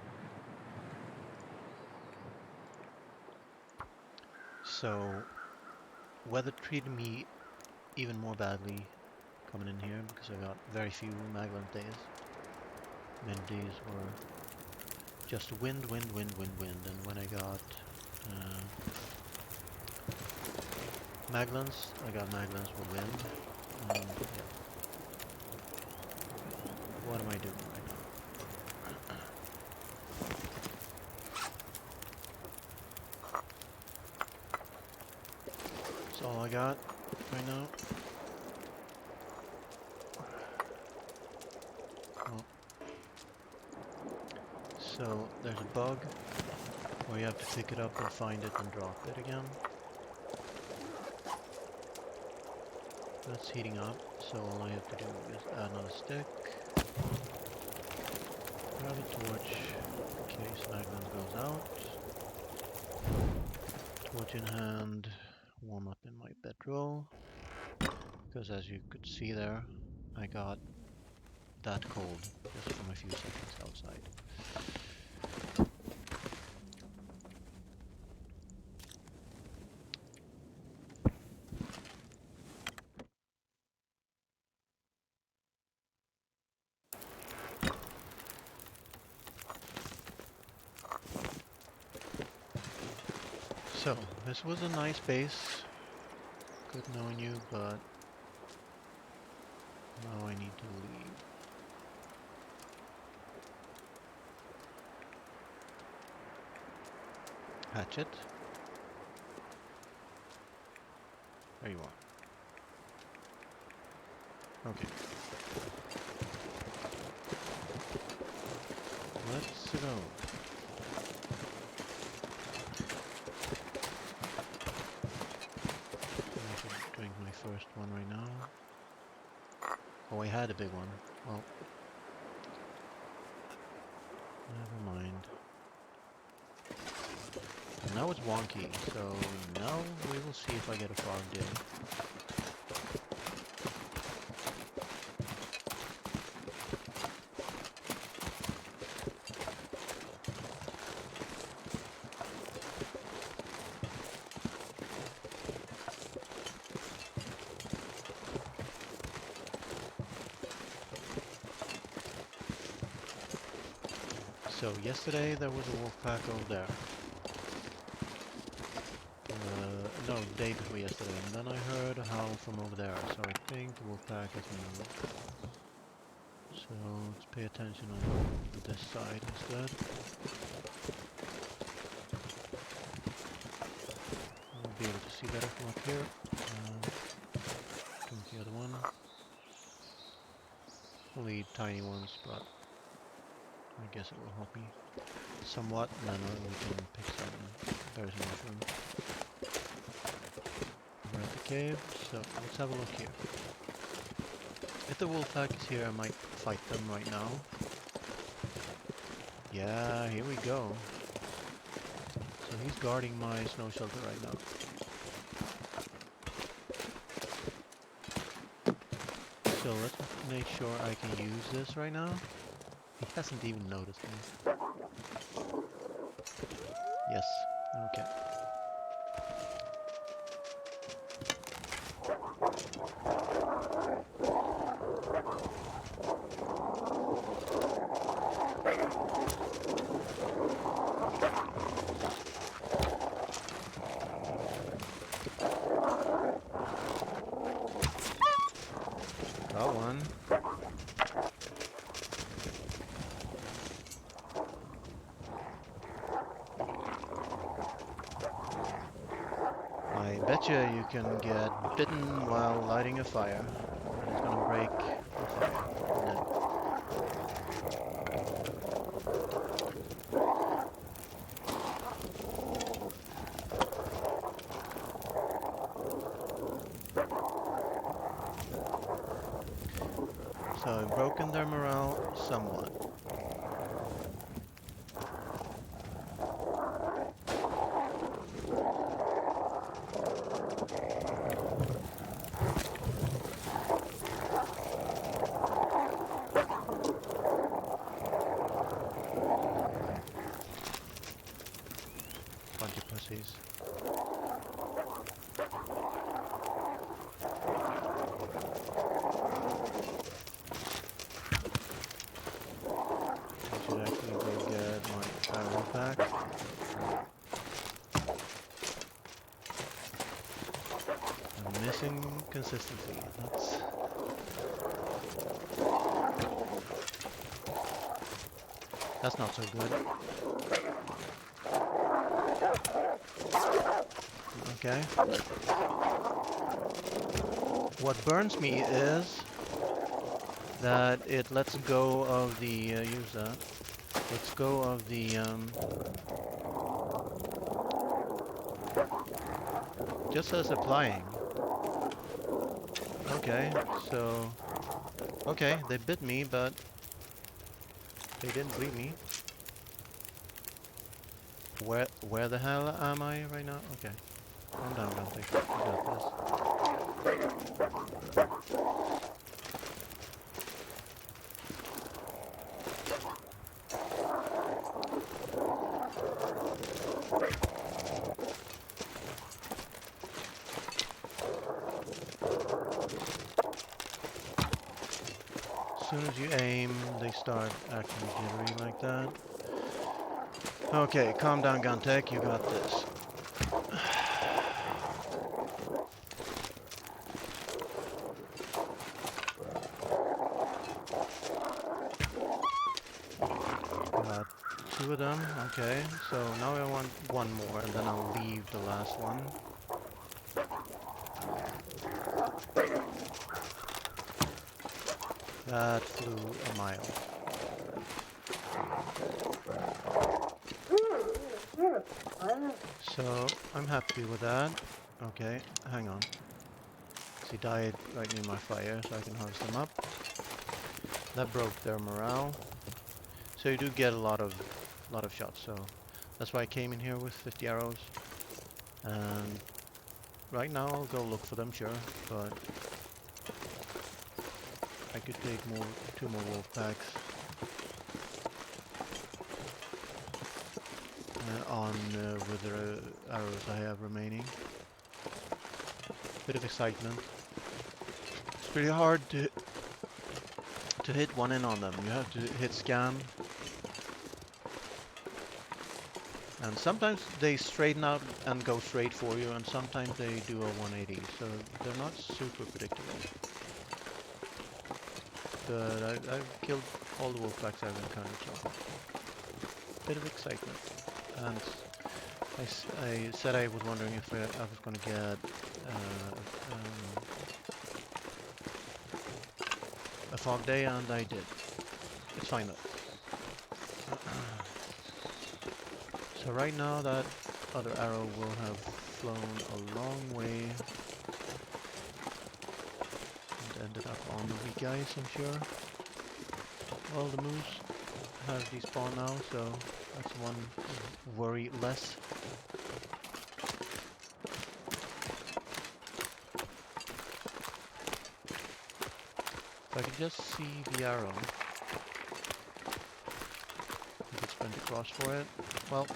So weather treated me even more badly coming in here because I got very few Magland days. Many days were just wind, and when I got Maglands, I got Maglands with wind. Yeah. What am I doing right now? That's all I got right now. Oh. So there's a bug where you have to pick it up and find it and drop it again. That's heating up, so all I have to do is add another stick, grab a torch in case Magland goes out, torch in hand, warm up in my bedroll, because as you could see there, I got that cold just from a few seconds outside. So, this was a nice base. Good knowing you, but now I need to leave. Hatchet. There you are. Okay. Let's go. I should drink my first one right now. Oh, I had a big one. Well, never mind. And now it's wonky, so now we will see if I get a fog day. So yesterday there was a wolf pack over there. No, the day before yesterday, and then I heard a howl from over there, so I think the wolf pack has moved. So let's pay attention on this side instead. I'll be able to see better from up here. From the other one. Only tiny ones, but I guess it will help me somewhat, and then we can pick some berries and mushrooms. We're at the cave, so let's have a look here. If the wolf pack is here, I might fight them right now. Yeah, here we go. So he's guarding my snow shelter right now. So let's make sure I can use this right now. He hasn't even noticed me. Yes, okay. betcha you can get bitten while lighting a fire. And it's gonna break the fire. No. So I've broken their morale somewhat. Bunch of pussies. I should actually go get my arrow back. I'm missing consistency. That's not so good. Okay. What burns me is that it lets go of the use that. Let's go of the just says applying. Okay, so okay, they bit me, but they didn't bleed me. Where the hell am I right now? Okay. Calm down, Gunther. You got this. As soon as you aim, they start acting jittery like that. Okay, calm down, Guntech. You got this. Got two of them. Okay, so now I want one more, and then I'll leave the last one. That flew a mile. So, I'm happy with that. Okay, hang on. He died right near my fire, so I can harvest them up. That broke their morale. So you do get a lot of shots, so that's why I came in here with 50 arrows. And right now I'll go look for them, sure, but I could take two more wolf packs on with the arrows I have remaining. Bit of excitement. It's pretty hard to hit one in on them. You have to hit scan. And sometimes they straighten out and go straight for you, and sometimes they do a 180, so they're not super predictable. But I've killed all the wolf packs I've encountered, so bit of excitement. And I said I was wondering if I was going to get a fog day, and I did. It's fine though. So right now that other arrow will have flown a long way and ended up on the weak ice, I'm sure. Well, the moose have despawned now, so that's one worry less. If I could just see the arrow, I could sprint across for it. Well,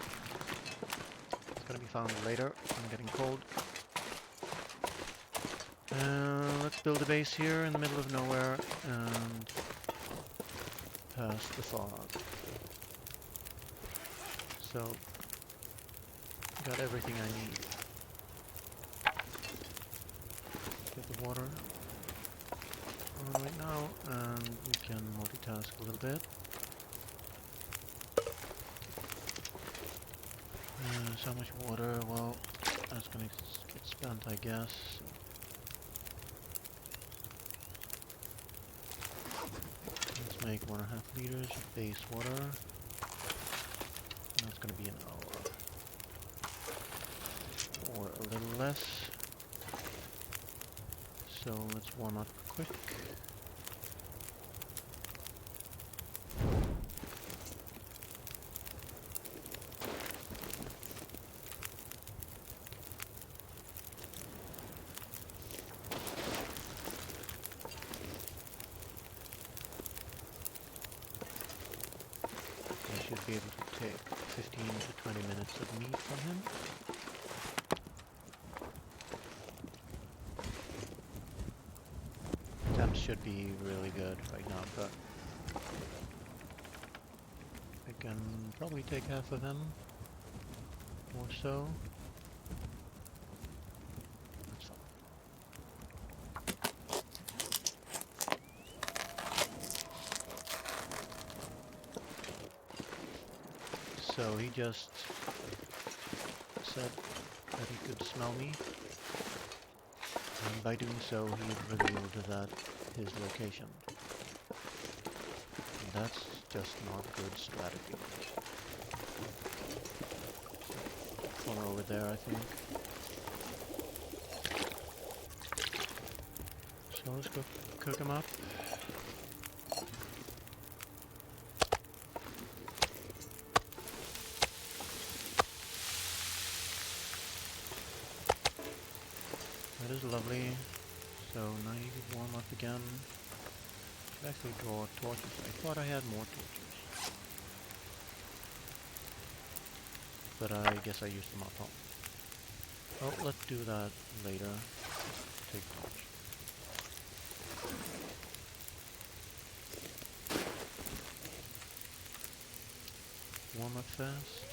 it's gonna be found later. I'm getting cold. Let's build a base here in the middle of nowhere and past the fog. So, got everything I need. Get the water on right now, and we can multitask a little bit. So much water, well, that's gonna get spent, I guess. Let's make 1.5 liters of base water. That's gonna be an hour. Or a little less. So let's warm up quick. I should be able to take 15 to 20 minutes of meat from him. Temps should be really good right now, but I can probably take half of him or so. That's fine. So he just said that he could smell me, and by doing so he revealed that his location. And that's just not good strategy. Somewhere over there, I think. So let's go cook him up. That is lovely. So now you can warm up again. Should actually draw torches. I thought I had more torches, but I guess I used them up. Oh, let's do that later. Take torch. Warm up fast.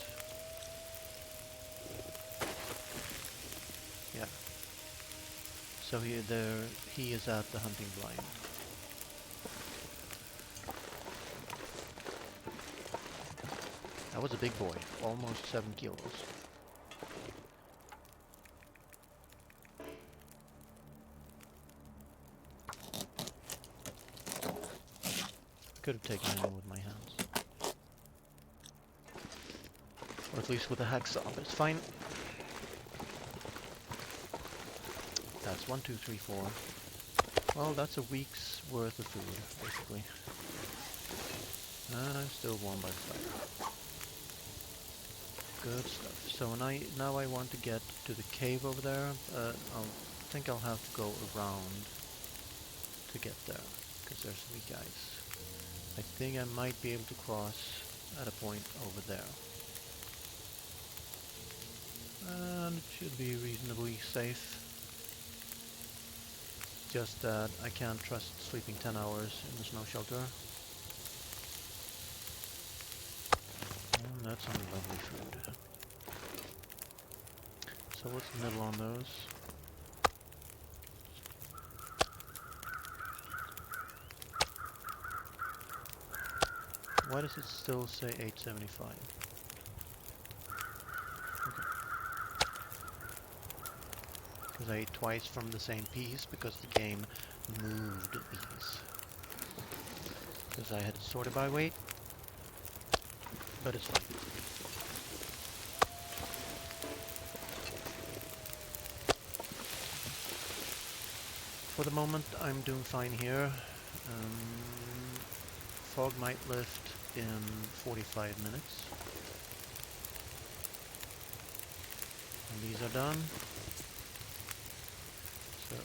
Yeah. So he is at the hunting blind. That was a big boy, almost 7 kilos. Could have taken him with my hands. Or at least with a hacksaw, but it's fine. That's 1, 2, 3, 4. Well, that's a week's worth of food, basically. And I'm still warm by the fire. Good stuff. So now I want to get to the cave over there. I think I'll have to go around to get there, because there's weak ice. I think I might be able to cross at a point over there. And it should be reasonably safe. Just that I can't trust sleeping 10 hours in the snow shelter. And that's some lovely food. So what's the middle on those? Why does it still say 875? Okay. Because I ate twice from the same piece because the game moved these. Because I had it sorted by weight. But it's fine. For the moment, I'm doing fine here. Fog might lift in 45 minutes. And these are done. So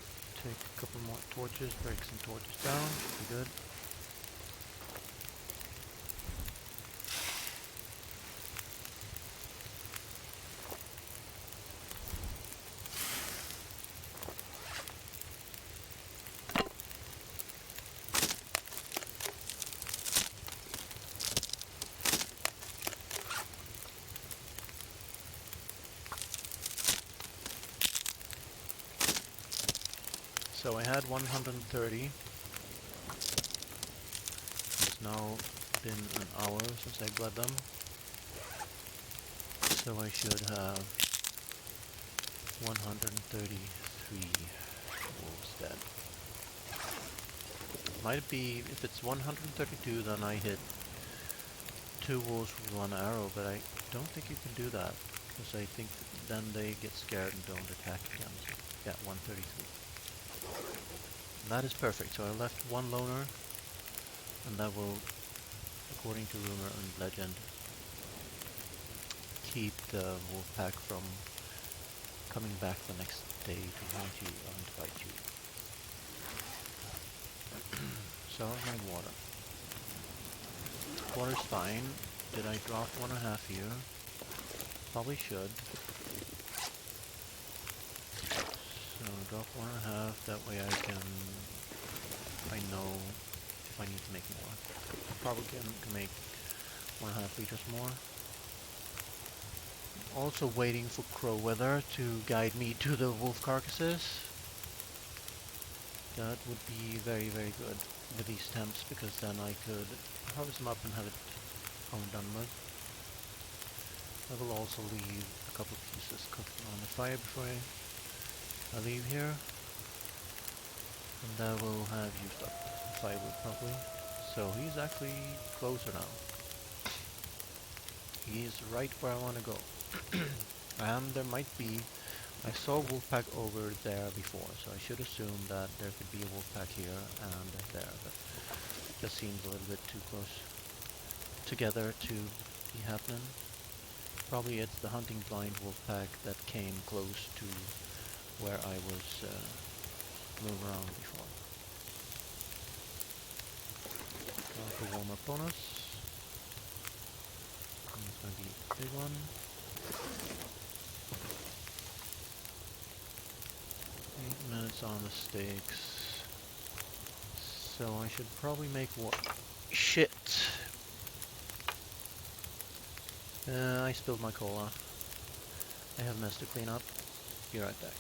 take a couple more torches, break some torches down, should be good. So I had 130. It's now been an hour since I bled them. So I should have 133 wolves dead. Might be, if it's 132, then I hit 2 wolves with 1 arrow, but I don't think you can do that, because I think then they get scared and don't attack again. So, yeah, 133. And that is perfect, so I left 1 loner, and that will, according to rumor and legend, keep the wolf pack from coming back the next day to haunt you and fight you. So my water. Water's fine. Did I drop 1.5 here? Probably should. So drop 1.5, that way I know if I need to make more. I probably can make 1.5 liters more. Also waiting for crow weather to guide me to the wolf carcasses. That would be very, very good with these temps, because then I could harvest them up and have it all done with. I will also leave a couple pieces cooking on the fire before I leave here. And that will have used up the firewood probably. So he's actually closer now. He's right where I want to go. And there might be, I saw a wolf pack over there before, so I should assume that there could be a wolf pack here and there, but it just seems a little bit too close together to be happening. Probably it's the hunting blind wolf pack that came close to where I was moving around before. Drop a warmer bonus. And it's going to be a big one. 8 minutes on the stakes. So I should probably make what? Shit! I spilled my cola. I have mess to clean up. Be right back.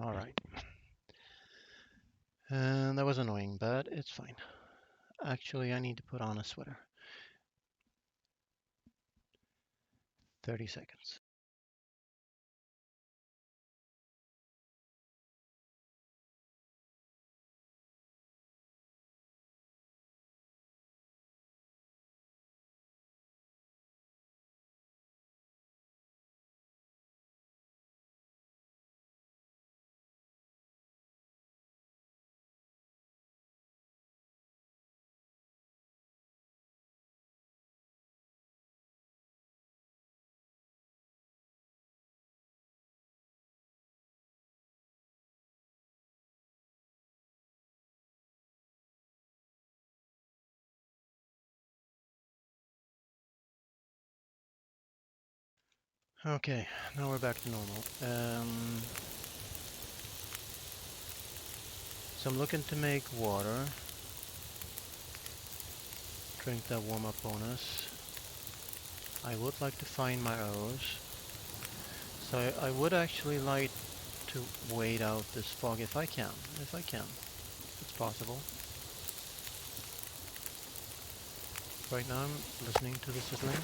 Alright. And that was annoying, but it's fine. Actually, I need to put on a sweater. 30 seconds. Okay, now we're back to normal. So I'm looking to make water. Drink that warm-up bonus. I would like to find my arrows. So I would actually like to wait out this fog if I can. If it's possible. Right now I'm listening to the sizzling.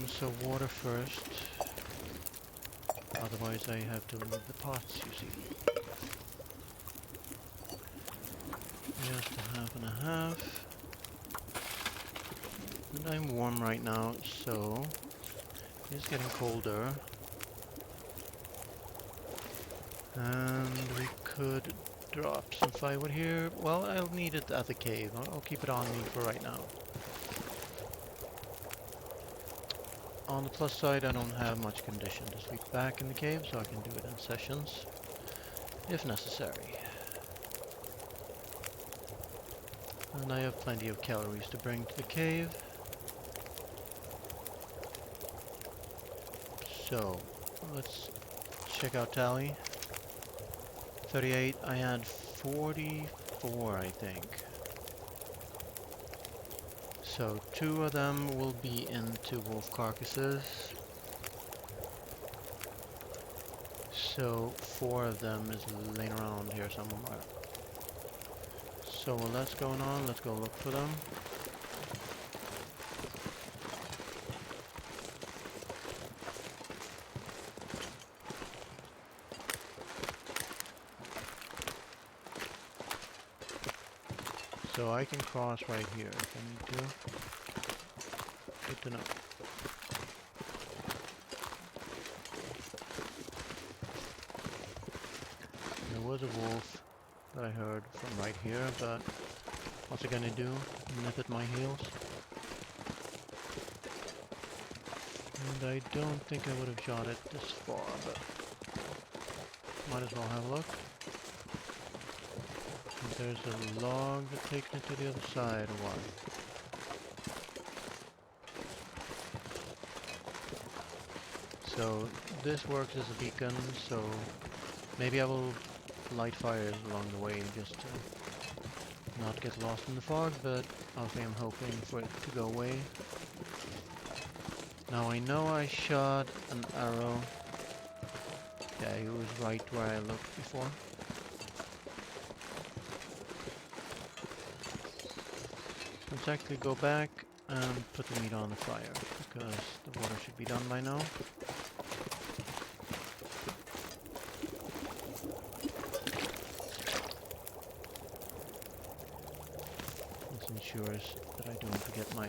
So water first. Otherwise I have to remove the pots, you see. Just a half and a half. And I'm warm right now, so it's getting colder. And we could drop some firewood here. Well, I'll need it at the cave. I'll keep it on me for right now. On the plus side, I don't have much condition to sleep back in the cave, so I can do it in sessions, if necessary. And I have plenty of calories to bring to the cave. So, let's check out tally. 38, I had 44, I think. So 2 of them will be into wolf carcasses. So 4 of them is laying around here somewhere. So while that's going on, let's go look for them. So I can cross right here if I need to. Good to know. There was a wolf that I heard from right here, but what's it gonna do? Nip at my heels? And I don't think I would have shot it this far, but might as well have a look. And there's a log that takes me to the other side, or what? So this works as a beacon, so maybe I will light fires along the way just to not get lost in the fog, but obviously I'm hoping for it to go away. Now I know I shot an arrow. Yeah, he was right where I looked before. Let's actually go back and put the meat on the fire, because the water should be done by now. This ensures that I don't forget my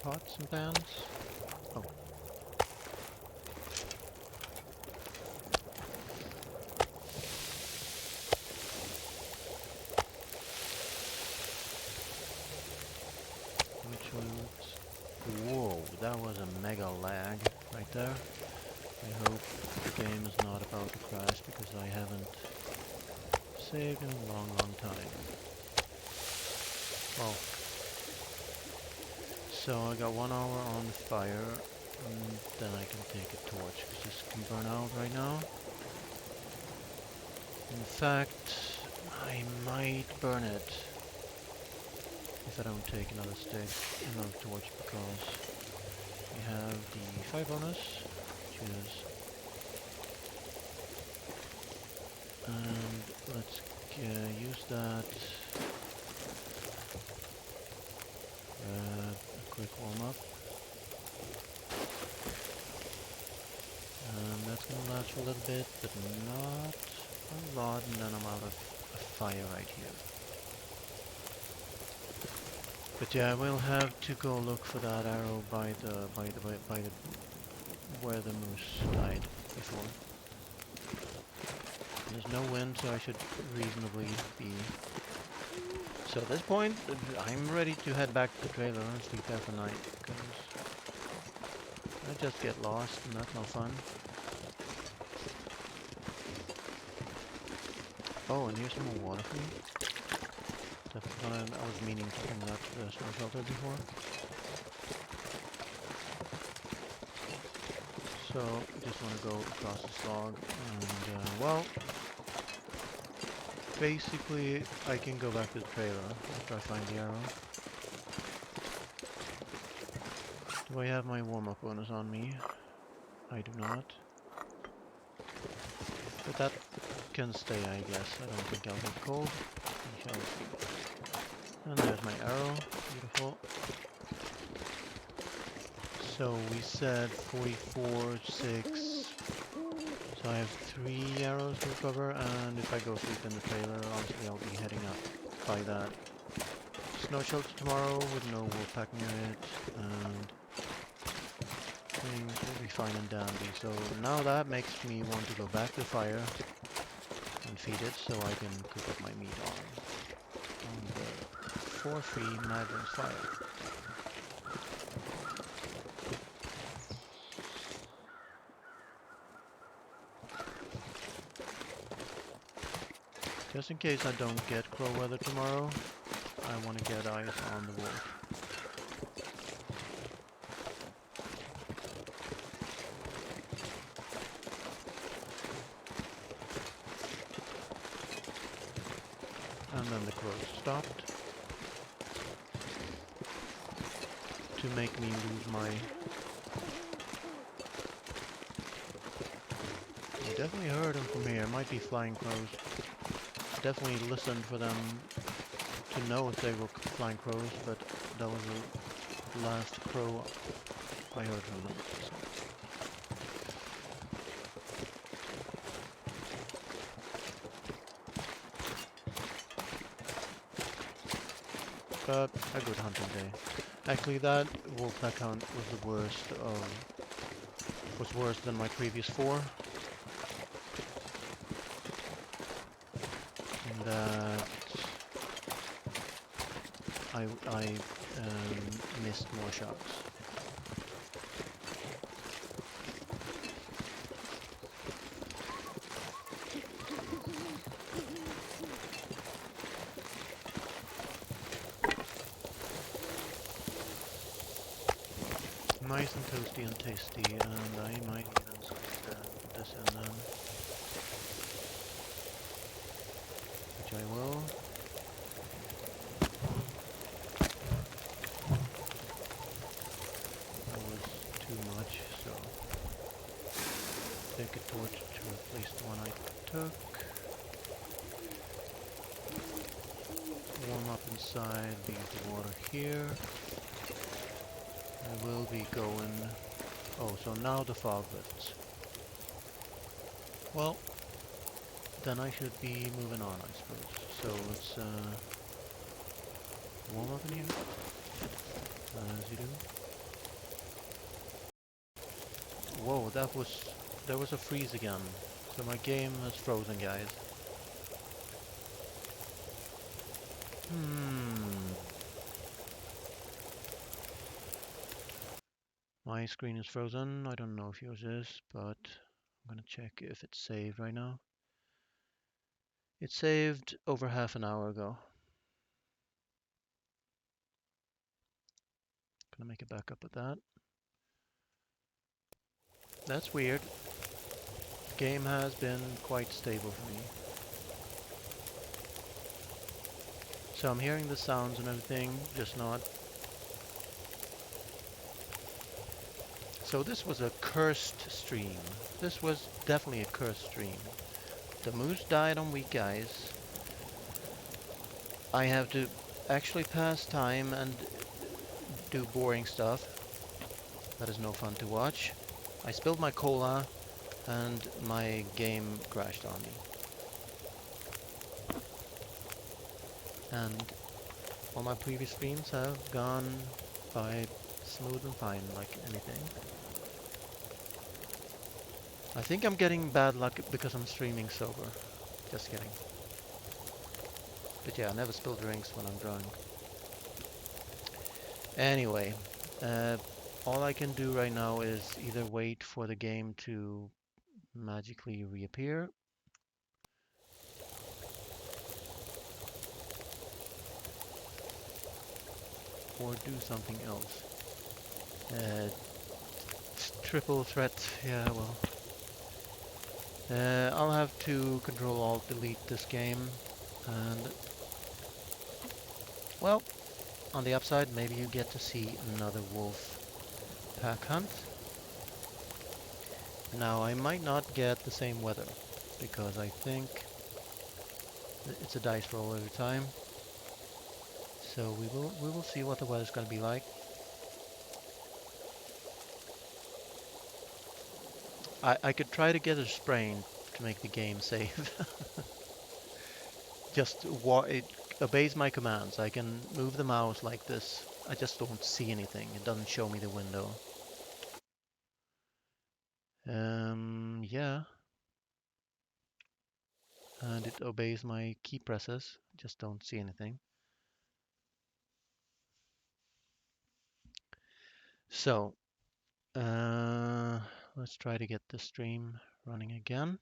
pots and pans. Oh. Which ones? Whoa, that was a mega lag right there. I hope the game is not about to crash because I haven't saved in a long, long time. Well, so I got 1 hour on the fire, and then I can take a torch because this can burn out right now. In fact, I might burn it if I don't take another stick, another torch, because we have the fire bonus, which is quick warm up. That's gonna last for a little bit, but not a lot, and then I'm out of fire right here. But yeah, I will have to go look for that arrow by the where the moose died before. There's no wind, so I should reasonably be. So at this point, I'm ready to head back to the trailer and sleep there for night, because I just get lost and that's no fun. Oh, and here's some more water for me. I was meaning to bring that to the snow shelter before. So, just want to go across this log, and well, basically I can go back to the trailer after I find the arrow. Do I have my warm-up bonus on me? I do not. But that can stay, I guess. I don't think I'll get cold. We shall see. And there's my arrow. Beautiful. So we said 44, 6. So I have 3 arrows to recover, and if I go sleep in the trailer, obviously I'll be heading up by that snow shelter tomorrow with no wolfpack near it, and things will be fine and dandy. So now that makes me want to go back to the fire and feed it so I can cook up my meat on the for free Madron's fire. Just in case I don't get crow weather tomorrow, I want to get eyes on the wolf. And then the crows stopped to make me lose my... I definitely heard them from here. Might be flying crows. Definitely listened for them to know if they were flying crows, but that was the last crow I heard from them. But a good hunting day. Actually, that wolfpack hunt was the worst was worse than my previous 4. And that I missed more shots. Nice and toasty and tasty, and I might even squeeze this in them. Which I will. That was too much, so take a torch to replace the one I took. Warm up inside, leave the water here. I will be going... Oh, so now the fog lifts. Well, then I should be moving on, I suppose. So let's warm up in here, as you do. Whoa, there was a freeze again. So my game is frozen, guys. My screen is frozen. I don't know if yours is, but I'm gonna check if it's saved right now. It saved over half an hour ago. Gonna make a backup of that. That's weird. The game has been quite stable for me. So I'm hearing the sounds and everything, just not. So this was a cursed stream. This was definitely a cursed stream. The moose died on weak eyes. I have to actually pass time and do boring stuff that is no fun to watch. I spilled my cola and my game crashed on me. And all my previous streams have gone by smooth and fine like anything. I think I'm getting bad luck because I'm streaming sober. Just kidding. But yeah, I never spill drinks when I'm drunk. Anyway, uh, all I can do right now is either wait for the game to magically reappear, or do something else. Triple threat, yeah, well. I'll have to Control Alt delete this game, and well, on the upside, maybe you get to see another wolf pack hunt. Now, I might not get the same weather, because I think it's a dice roll every time. So we will see what the weather's going to be like. I could try to get a sprain to make the game save. Just it obeys my commands. I can move the mouse like this. I just don't see anything. It doesn't show me the window. Yeah. And it obeys my key presses. Just don't see anything. So, let's try to get the stream running again.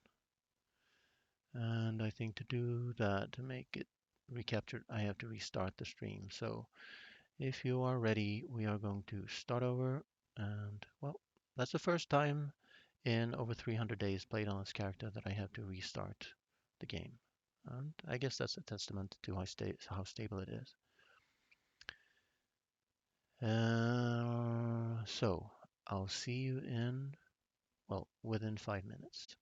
And I think to do that, to make it recaptured, I have to restart the stream. So if you are ready, we are going to start over. And well, that's the first time in over 300 days played on this character that I have to restart the game. And I guess that's a testament to how stable it is. So I'll see you in, well, within 5 minutes.